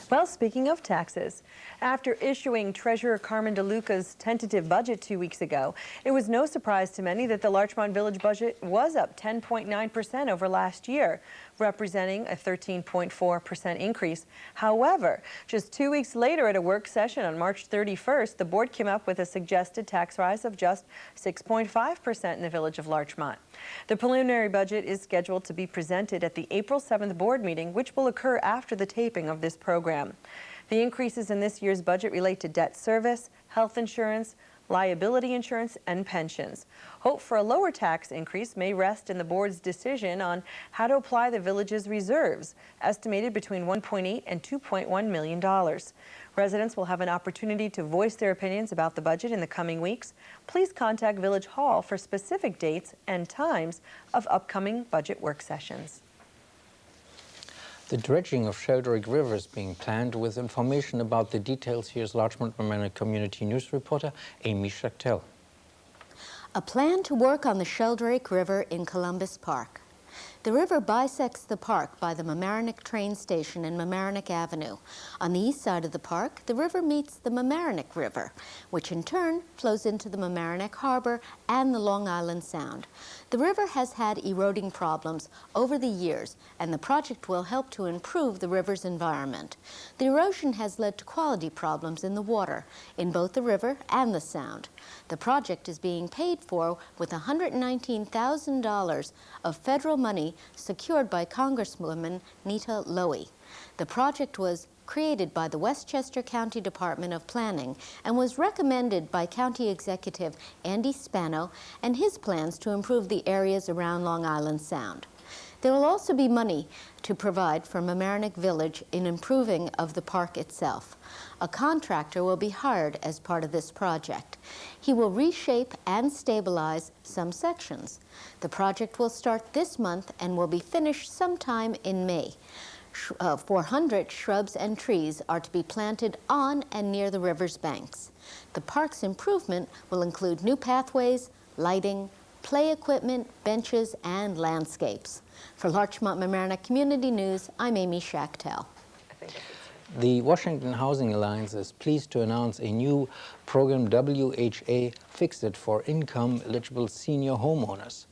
S2: Well, speaking of taxes, after issuing Treasurer Carmen DeLuca's tentative budget 2 weeks ago, it was no surprise to many that the Larchmont Village budget was up 10.9% over last year, representing a 13.4% increase. However, just 2 weeks later at a work session on March 31st, the board came up with a suggested tax rise of just 6.5% in the village of Larchmont. The preliminary budget is scheduled to be presented at the April 7th board meeting, which will occur after the taping of this program. The increases in this year's budget relate to debt service, health insurance, liability insurance, and pensions. Hope for a lower tax increase may rest in the board's decision on how to apply the village's reserves, estimated between $1.8 and $2.1 million. Residents will have an opportunity to voice their opinions about the budget in the coming weeks. Please contact Village Hall for specific dates and times of upcoming budget work sessions.
S1: The dredging of Sheldrake River is being planned. With information about the details, here's Larchmont Mamaroneck Community News reporter Amy Schachtel.
S16: A plan to work on the Sheldrake River in Columbus Park. The river bisects the park by the Mamaroneck train station and Mamaroneck Avenue. On the east side of the park, the river meets the Mamaroneck River, which in turn flows into the Mamaroneck Harbor and the Long Island Sound. The river has had eroding problems over the years, and the project will help to improve the river's environment. The erosion has led to quality problems in the water, in both the river and the Sound. The project is being paid for with $119,000 of federal money secured by Congresswoman Nita Lowey. The project was created by the Westchester County Department of Planning and was recommended by County Executive Andy Spano and his plans to improve the areas around Long Island Sound. There will also be money to provide for Mamaroneck Village in improving of the park itself. A contractor will be hired as part of this project. He will reshape and stabilize some sections. The project will start this month and will be finished sometime in May. 400 shrubs and trees are to be planted on and near the river's banks. The park's improvement will include new pathways, lighting, play equipment, benches, and landscapes. For Larchmont Mamaroneck Community News, I'm Amy Schachtel.
S1: The Washington Housing Alliance is pleased to announce a new program, WHA Fix-It, for income-eligible senior homeowners.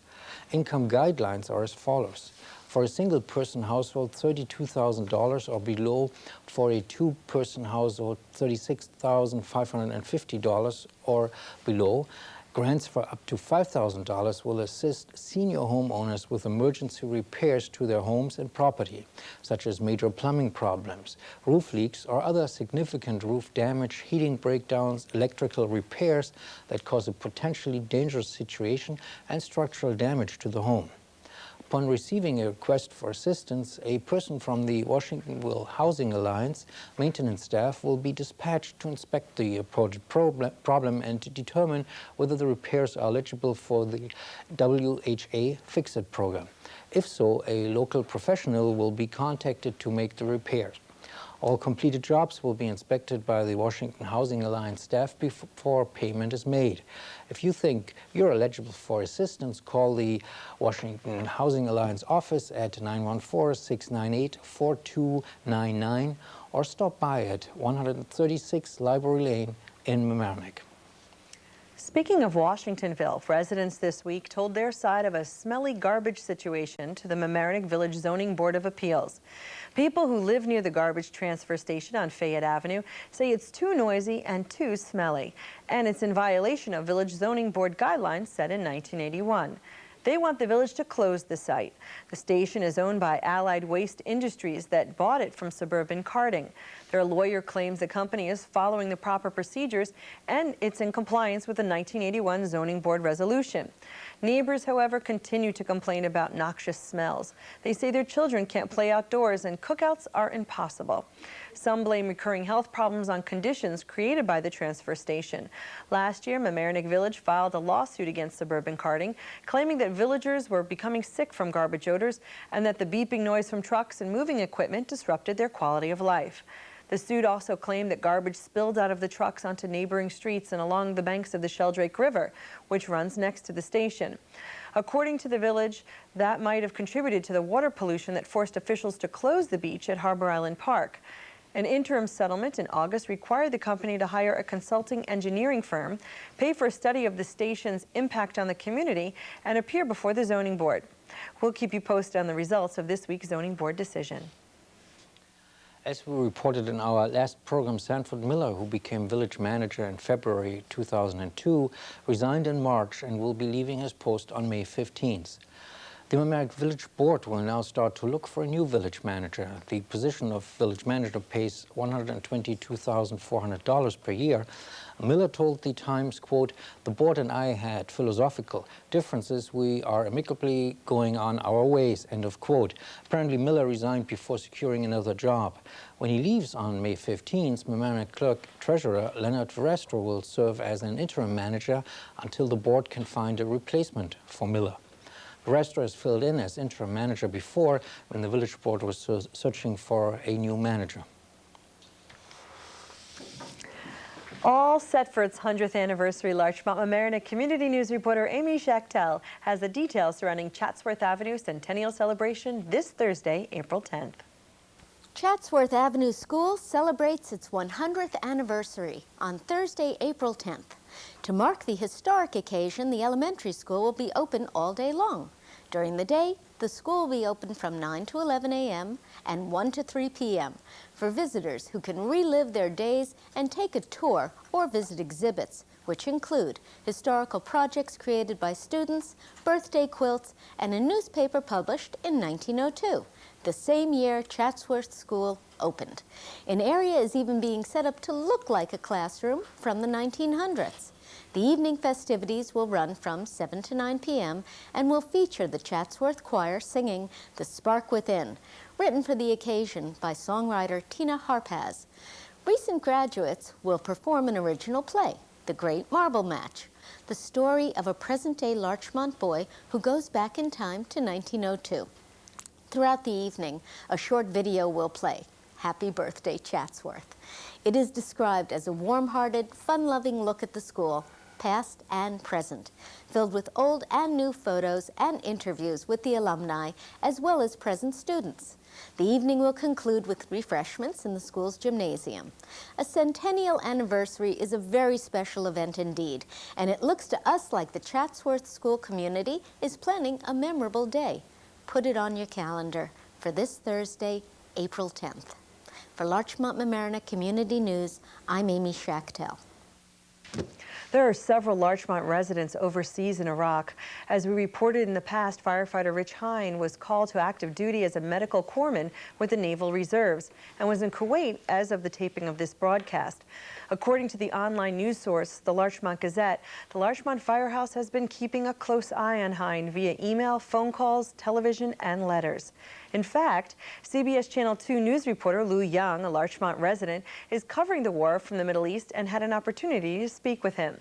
S1: Income guidelines are as follows. For a single-person household, $32,000 or below. For a two-person household, $36,550 or below. Grants for up to $5,000 will assist senior homeowners with emergency repairs to their homes and property, such as major plumbing problems, roof leaks, or other significant roof damage, heating breakdowns, electrical repairs that cause a potentially dangerous situation, and structural damage to the home. Upon receiving a request for assistance, a person from the Washingtonville Housing Alliance maintenance staff will be dispatched to inspect the project problem and to determine whether the repairs are eligible for the WHA Fix-It program. If so, a local professional will be contacted to make the repairs. All completed jobs will be inspected by the Washington Housing Alliance staff before payment is made. If you think you're eligible for assistance, call the Washington Housing Alliance office at 914-698-4299 or stop by at 136 Library Lane in Mamaroneck.
S2: Speaking of Washingtonville, residents this week told their side of a smelly garbage situation to the Mamaroneck Village Zoning Board of Appeals. People who live near the garbage transfer station on Fayette Avenue say it's too noisy and too smelly, and it's in violation of Village Zoning Board guidelines set in 1981. They want the village to close the site. The station is owned by Allied Waste Industries that bought it from Suburban Carting. Their lawyer claims the company is following the proper procedures and it's in compliance with the 1981 Zoning Board resolution. Neighbors, however, continue to complain about noxious smells. They say their children can't play outdoors and cookouts are impossible. Some blame recurring health problems on conditions created by the transfer station. Last year, Mamaroneck Village filed a lawsuit against Suburban Carting, claiming that villagers were becoming sick from garbage odors and that the beeping noise from trucks and moving equipment disrupted their quality of life. The suit also claimed that garbage spilled out of the trucks onto neighboring streets and along the banks of the Sheldrake River, which runs next to the station. According to the village, that might have contributed to the water pollution that forced officials to close the beach at Harbor Island Park. An interim settlement in August required the company to hire a consulting engineering firm, pay for a study of the station's impact on the community, and appear before the zoning board. We'll keep you posted on the results of this week's zoning board decision.
S1: As we reported in our last program, Sanford Miller, who became village manager in February 2002, resigned in March and will be leaving his post on May 15th. The Mamaroneck Village Board will now start to look for a new village manager. The position of village manager pays $122,400 per year. Miller told the Times, quote, "The board and I had philosophical differences. We are amicably going on our ways," end of quote. Apparently, Miller resigned before securing another job. When he leaves on May 15th, Mamaroneck Clerk Treasurer Leonard Verestro will serve as an interim manager until the board can find a replacement for Miller. Verestro has filled in as interim manager before when the village board was searching for a new manager.
S2: All set for its 100th anniversary, Larchmont Mamaroneck Community News reporter Amy Schachtel has the details surrounding Chatsworth Avenue Centennial Celebration this Thursday, April 10th.
S16: Chatsworth Avenue School celebrates its 100th anniversary on Thursday, April 10th. To mark the historic occasion, the elementary school will be open all day long. During the day, the school will be open from 9 to 11 a.m. and 1 to 3 p.m. for visitors who can relive their days and take a tour or visit exhibits, which include historical projects created by students, birthday quilts, and a newspaper published in 1902. the same year Chatsworth School opened. An area is even being set up to look like a classroom from the 1900s. The evening festivities will run from 7 to 9 p.m. and will feature the Chatsworth Choir singing The Spark Within, written for the occasion by songwriter Tina Harpaz. Recent graduates will perform an original play, The Great Marble Match, the story of a present-day Larchmont boy who goes back in time to 1902. Throughout the evening, a short video will play, Happy Birthday, Chatsworth. It is described as a warm-hearted, fun-loving look at the school, past and present, filled with old and new photos and interviews with the alumni, as well as present students. The evening will conclude with refreshments in the school's gymnasium. A centennial anniversary is a very special event indeed, and it looks to us like the Chatsworth School community is planning a memorable day. Put it on your calendar for this Thursday, April 10th. For Larchmont Mamaroneck Community News, I'm Amy Schachtel.
S2: There are several Larchmont residents overseas in Iraq. As we reported in the past, firefighter Rich Hine was called to active duty as a medical corpsman with the Naval Reserves and was in Kuwait as of the taping of this broadcast. According to the online news source, the Larchmont Gazette, the Larchmont Firehouse has been keeping a close eye on Hine via email, phone calls, television, and letters. In fact, CBS Channel 2 news reporter Lou Young, a Larchmont resident, is covering the war from the Middle East and had an opportunity to speak with him.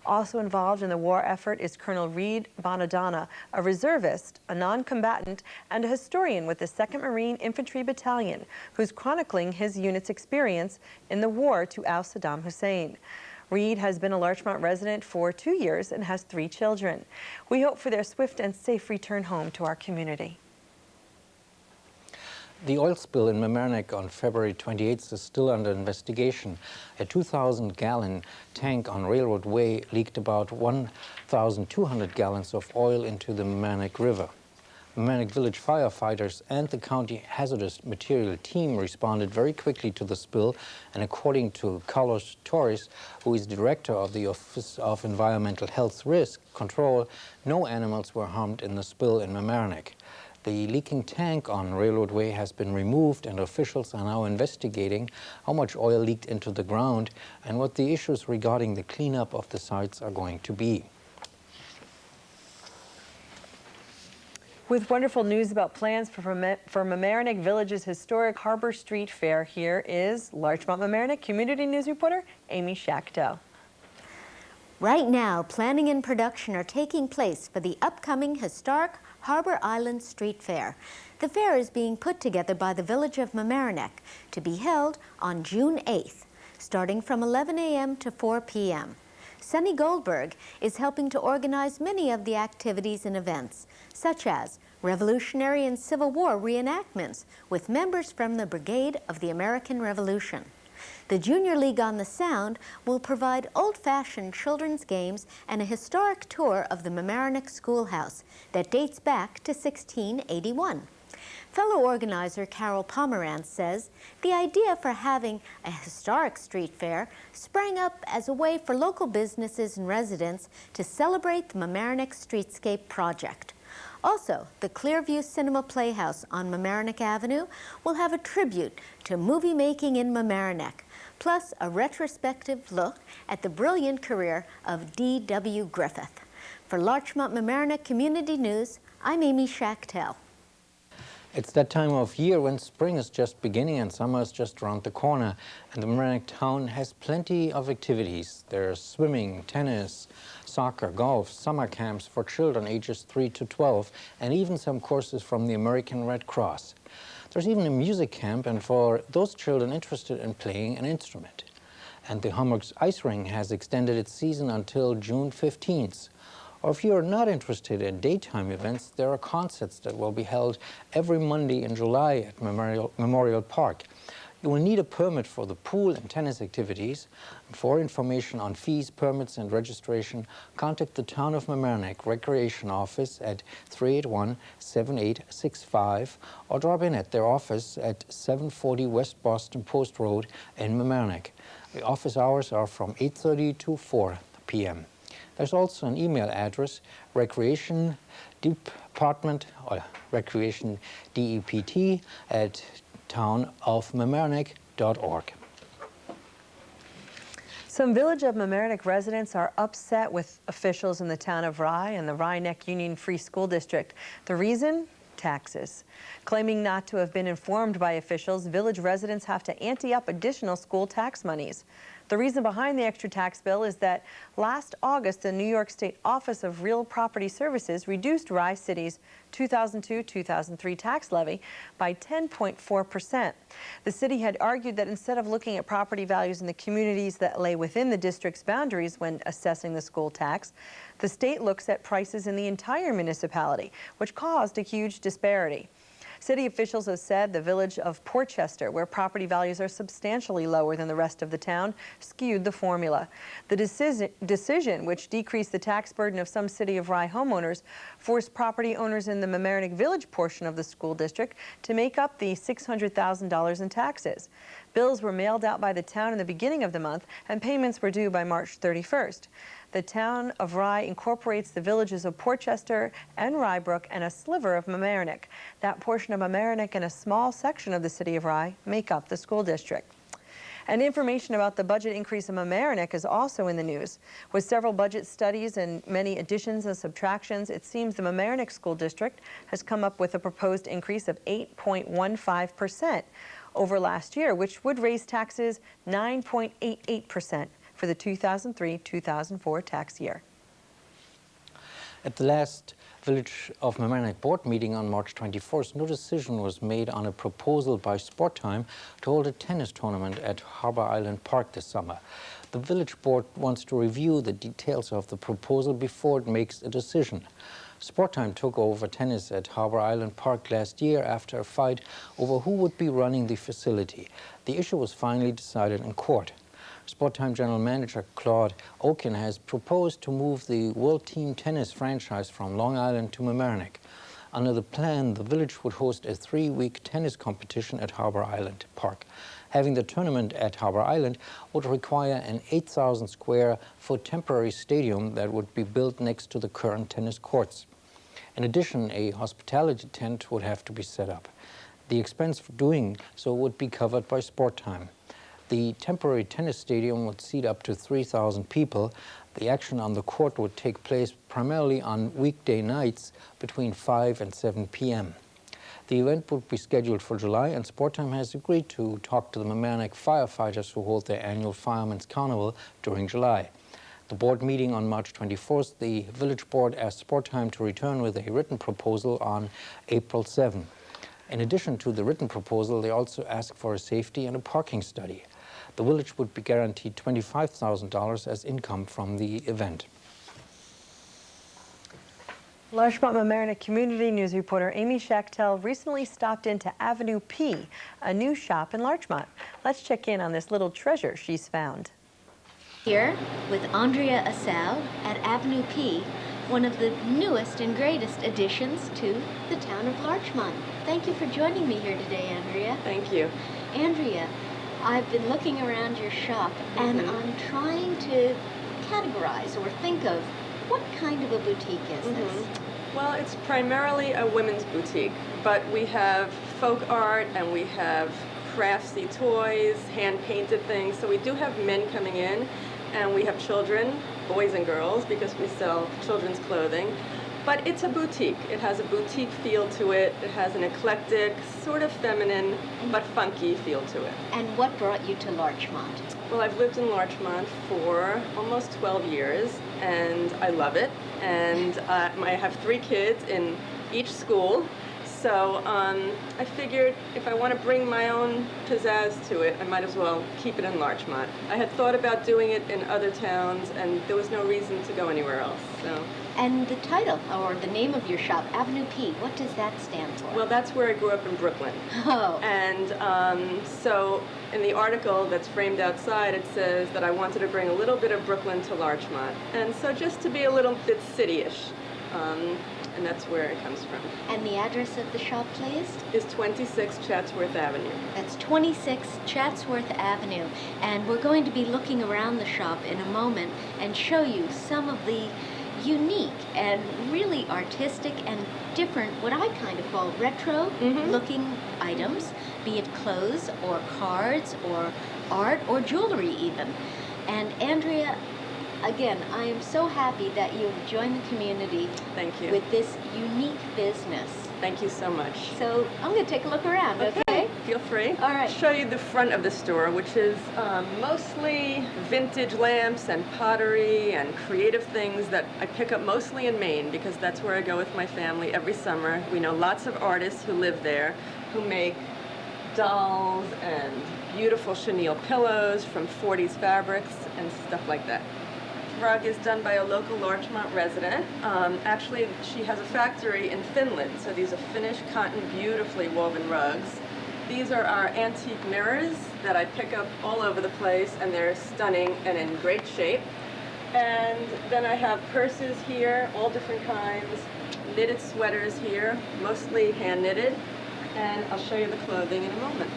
S2: Also involved in the war effort is Colonel Reed Bonadonna, a reservist, a non-combatant, and a historian with the 2nd Marine Infantry Battalion, who's chronicling his unit's experience in the war to oust Saddam Hussein. Reed has been a Larchmont resident for 2 years and has 3 children. We hope for their swift and safe return home to our community.
S1: The oil spill in Mamaroneck on February 28th is still under investigation. A 2,000-gallon tank on Railroad Way leaked about 1,200 gallons of oil into the Mamaroneck River. Mamaroneck Village firefighters and the county hazardous material team responded very quickly to the spill, and according to Carlos Torres, who is director of the Office of Environmental Health Risk Control, no animals were harmed in the spill in Mamaroneck. The leaking tank on Railroad Way has been removed, and officials are now investigating how much oil leaked into the ground and what the issues regarding the cleanup of the sites are going to be.
S2: With wonderful news about plans for Mamaroneck Village's historic Harbor Street Fair, here is Larchmont Mamaroneck Community News reporter Amy Schachtel.
S16: Right now, planning and production are taking place for the upcoming historic Harbor Island Street Fair. The fair is being put together by the Village of Mamaroneck to be held on June 8th, starting from 11 a.m. to 4 p.m. Sunny Goldberg is helping to organize many of the activities and events, such as Revolutionary and Civil War reenactments with members from the Brigade of the American Revolution. The Junior League on the Sound will provide old-fashioned children's games and a historic tour of the Mamaroneck Schoolhouse that dates back to 1681. Fellow organizer Carol Pomerantz says the idea for having a historic street fair sprang up as a way for local businesses and residents to celebrate the Mamaroneck Streetscape project. Also, the Clearview Cinema Playhouse on Mamaroneck Avenue will have a tribute to movie making in Mamaroneck, plus a retrospective look at the brilliant career of D.W. Griffith. For Larchmont Mamaroneck Community News, I'm Amy Schachtel.
S1: It's that time of year when spring is just beginning and summer is just around the corner, and the Mamaroneck town has plenty of activities. There's swimming, tennis, soccer, golf, summer camps for children ages 3 to 12, and even some courses from the American Red Cross. There's even a music camp, and for those children interested in playing an instrument. And the Hamburg's Ice Ring has extended its season until June 15th. Or if you're not interested in daytime events, there are concerts that will be held every Monday in July at Memorial Park. You will need a permit for the pool and tennis activities. For information on fees, permits, and registration, contact the Town of Mamaroneck Recreation Office at 381-7865 or drop in at their office at 740 West Boston Post Road in Mamaroneck. The office hours are from 8:30 to 4 p.m. There's also an email address, Recreation Department, or Recreation DEPT at townofmamaroneck.org.
S2: Some Village of Mamaroneck residents are upset with officials in the town of Rye and the Rye Neck Union Free School District. The reason? Taxes. Claiming not to have been informed by officials, village residents have to ante up additional school tax monies. The reason behind the extra tax bill is that last August, the New York State Office of Real Property Services reduced Rye City's 2002-2003 tax levy by 10.4%. The city had argued that instead of looking at property values in the communities that lay within the district's boundaries when assessing the school tax, the state looks at prices in the entire municipality, which caused a huge disparity. City officials have said the village of Portchester, where property values are substantially lower than the rest of the town, skewed the formula. The decision, which decreased the tax burden of some City of Rye homeowners, forced property owners in the Mamaroneck Village portion of the school district to make up the $600,000 in taxes. Bills were mailed out by the town in the beginning of the month, and payments were due by March 31st. The town of Rye incorporates the villages of Portchester and Rybrook and a sliver of Mamaroneck. That portion of Mamaroneck and a small section of the City of Rye make up the school district. And information about the budget increase in Mamaroneck is also in the news. With several budget studies and many additions and subtractions, it seems the Mamaroneck School District has come up with a proposed increase of 8.15% over last year, which would raise taxes 9.88%. for the 2003-2004 tax year.
S1: At the last Village of Mamaroneck board meeting on March 24th, no decision was made on a proposal by Sport Time to hold a tennis tournament at Harbor Island Park this summer. The village board wants to review the details of the proposal before it makes a decision. Sport Time took over tennis at Harbor Island Park last year after a fight over who would be running the facility. The issue was finally decided in court. Sport Time General Manager Claude Oehme has proposed to move the World Team Tennis franchise from Long Island to Mamaroneck. Under the plan, the village would host a 3-week tennis competition at Harbor Island Park. Having the tournament at Harbor Island would require an 8,000 square foot temporary stadium that would be built next to the current tennis courts. In addition, a hospitality tent would have to be set up. The expense for doing so would be covered by Sport Time. The temporary tennis stadium would seat up to 3,000 people. The action on the court would take place primarily on weekday nights between 5 and 7 p.m. The event would be scheduled for July, and Sport Time has agreed to talk to the Mamaroneck firefighters who hold their annual Fireman's Carnival during July. The board meeting on March 24th, the village board asked Sport Time to return with a written proposal on April 7. In addition to the written proposal, they also asked for a safety and a parking study. The village would be guaranteed $25,000 as income from the event.
S2: Larchmont Mamaroneck Community News reporter Amy Schachtel recently stopped into Avenue P, a new shop in Larchmont. Let's check in on this little treasure she's found.
S13: Here with Andrea Assal at Avenue P, one of the newest and greatest additions to the town of Larchmont. Thank you for joining me here today, Andrea.
S17: Thank you.
S13: Andrea, I've been looking around your shop and I'm trying to categorize or think of what kind of a boutique is this?
S17: Well, it's primarily a women's boutique, but we have folk art and we have craftsy toys, hand-painted things. So we do have men coming in, and we have children, boys and girls, because we sell children's clothing. But it's a boutique. It has a boutique feel to it. It has an eclectic, sort of feminine, but funky feel to it.
S13: And what brought you to Larchmont?
S17: Well, I've lived in Larchmont for almost 12 years, and I love it. And I have 3 kids in each school. So I figured if I want to bring my own pizzazz to it, I might as well keep it in Larchmont. I had thought about doing it in other towns, and there was no reason to go anywhere else. So.
S13: And the title, or the name of your shop, Avenue P, what does that stand for?
S17: Well, that's where I grew up in Brooklyn.
S13: Oh.
S17: And so in the article that's framed outside, it says that I wanted to bring a little bit of Brooklyn to Larchmont. And so just to be a little bit city-ish. and that's where it comes from.
S13: And the address of the shop, please?
S17: Is 26 Chatsworth Avenue.
S13: That's 26 Chatsworth Avenue. And we're going to be looking around the shop in a moment and show you some of the unique and really artistic and different, what I kind of call retro-looking items, be it clothes or cards or art or jewelry even. And Andrea, again, I am so happy that you've joined the community.
S17: Thank you.
S13: With this unique business.
S17: Thank you so much.
S13: So I'm going to take a look around, okay?
S17: Feel free.
S13: All right.
S17: Show you the front of the store, which is mostly vintage lamps and pottery and creative things that I pick up mostly in Maine because that's where I go with my family every summer. We know lots of artists who live there who make dolls and beautiful chenille pillows from 40s fabrics and stuff like that. Rug is done by a local Larchmont resident. Actually, she has a factory in Finland, so these are finished cotton, beautifully woven rugs. These are our antique mirrors that I pick up all over the place, and they're stunning and in great shape. And then I have purses here, all different kinds, knitted sweaters here, mostly hand knitted, and I'll show you the clothing in a moment.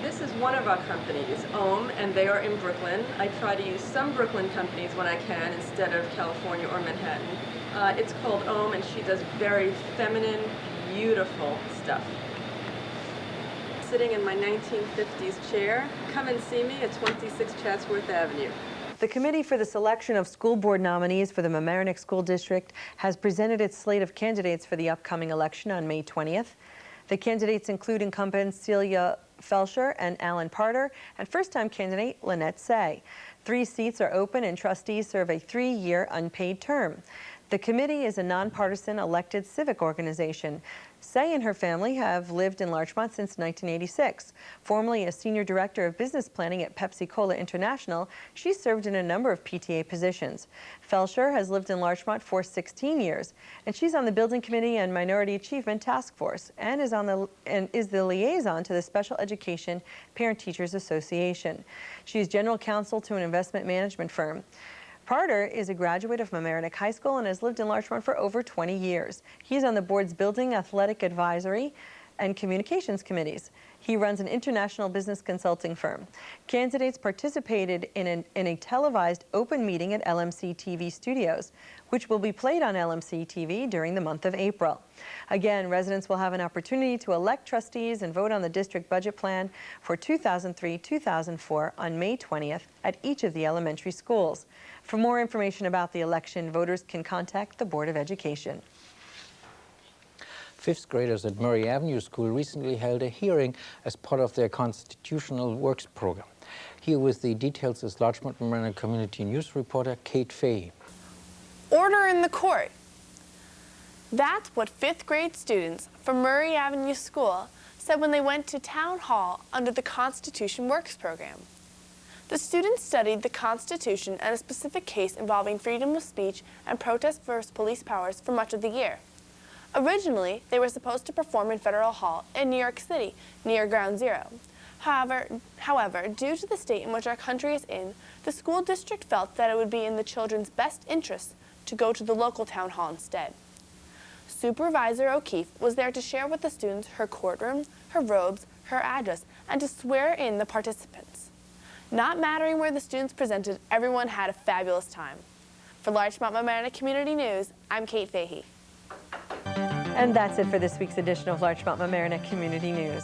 S17: This is one of our companies, Oehme, and they are in Brooklyn. I try to use some Brooklyn companies when I can instead of California or Manhattan. It's called Oehme, and she does very feminine, beautiful stuff. Sitting in my 1950s chair, come and see me at 26 Chatsworth Avenue.
S2: The Committee for the Selection of School Board Nominees for the Mamaroneck School District has presented its slate of candidates for the upcoming election on May 20th. The candidates include incumbents Celia Felsher and Alan Parter, and first-time candidate Lynette Say. 3 seats are open, and trustees serve a 3-year unpaid term. The committee is a nonpartisan elected civic organization. Say and her family have lived in Larchmont since 1986. Formerly a senior director of business planning at Pepsi Cola International, she served in a number of PTA positions. Felsher has lived in Larchmont for 16 years, and she's on the Building Committee and Minority Achievement Task Force, and is the liaison to the Special Education Parent Teachers Association. She is general counsel to an investment management firm. Parter is a graduate of Mamaroneck High School and has lived in Larchmont for over 20 years. He's on the board's Building, Athletic Advisory, and Communications Committees. He runs an international business consulting firm. Candidates participated in a televised open meeting at LMC-TV studios, which will be played on LMC-TV during the month of April. Again, residents will have an opportunity to elect trustees and vote on the district budget plan for 2003-2004 on May 20th at each of the elementary schools. For more information about the election, voters can contact the Board of Education.
S1: 5th graders at Murray Avenue School recently held a hearing as part of their Constitutional Works program. Here with the details is Larchmont Mamaroneck Community News reporter Kate Fahey.
S9: Order in the court. That's what 5th grade students from Murray Avenue School said when they went to Town Hall under the Constitution Works program. The students studied the Constitution and a specific case involving freedom of speech and protest versus police powers for much of the year. Originally, they were supposed to perform in Federal Hall in New York City, near Ground Zero. However, due to the state in which our country is in, the school district felt that it would be in the children's best interest to go to the local town hall instead. Supervisor O'Keefe was there to share with the students her courtroom, her robes, her address, and to swear in the participants. Not mattering where the students presented, everyone had a fabulous time. For Larchmont Mamaroneck Community News, I'm Kate Fahey.
S2: And that's it for this week's edition of Larchmont Mamaroneck Community News.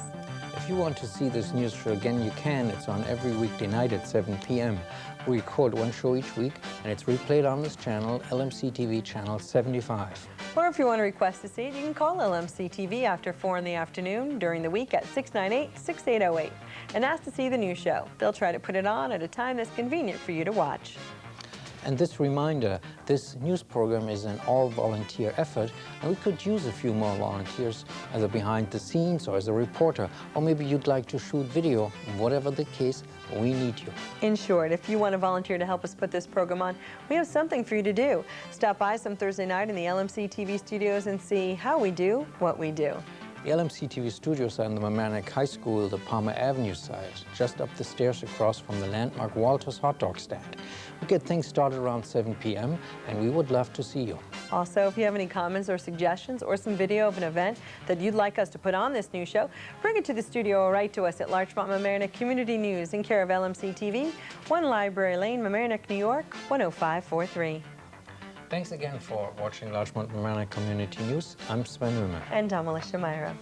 S1: If you want to see this news show again, you can. It's on every weekday night at 7 p.m. We record one show each week, and it's replayed on this channel, LMC-TV channel 75.
S2: Or if you want to request to see it, you can call LMC-TV after 4 in the afternoon during the week at 698-6808 and ask to see the new show. They'll try to put it on at a time that's convenient for you to watch.
S1: And this reminder, this news program is an all-volunteer effort, and we could use a few more volunteers, either behind the scenes or as a reporter, or maybe you'd like to shoot video. Whatever the case, we need you.
S2: In short, if you want to volunteer to help us put this program on, we have something for you to do. Stop by some Thursday night in the LMC-TV studios and see how we do what we do.
S1: The LMC-TV studios are in the Mamaroneck High School, the Palmer Avenue side, just up the stairs across from the landmark Walter's hot dog stand. We get things started around 7 p.m. and we would love to see you.
S2: Also, if you have any comments or suggestions or some video of an event that you'd like us to put on this new show, bring it to the studio or write to us at Larchmont Mamaroneck Community News in care of LMC-TV, 1 Library Lane, Mamaroneck, New York, 10543.
S1: Thanks again for watching Larchmont Mamaroneck Community News. I'm Sven.
S2: And I'm Alyssha Miro.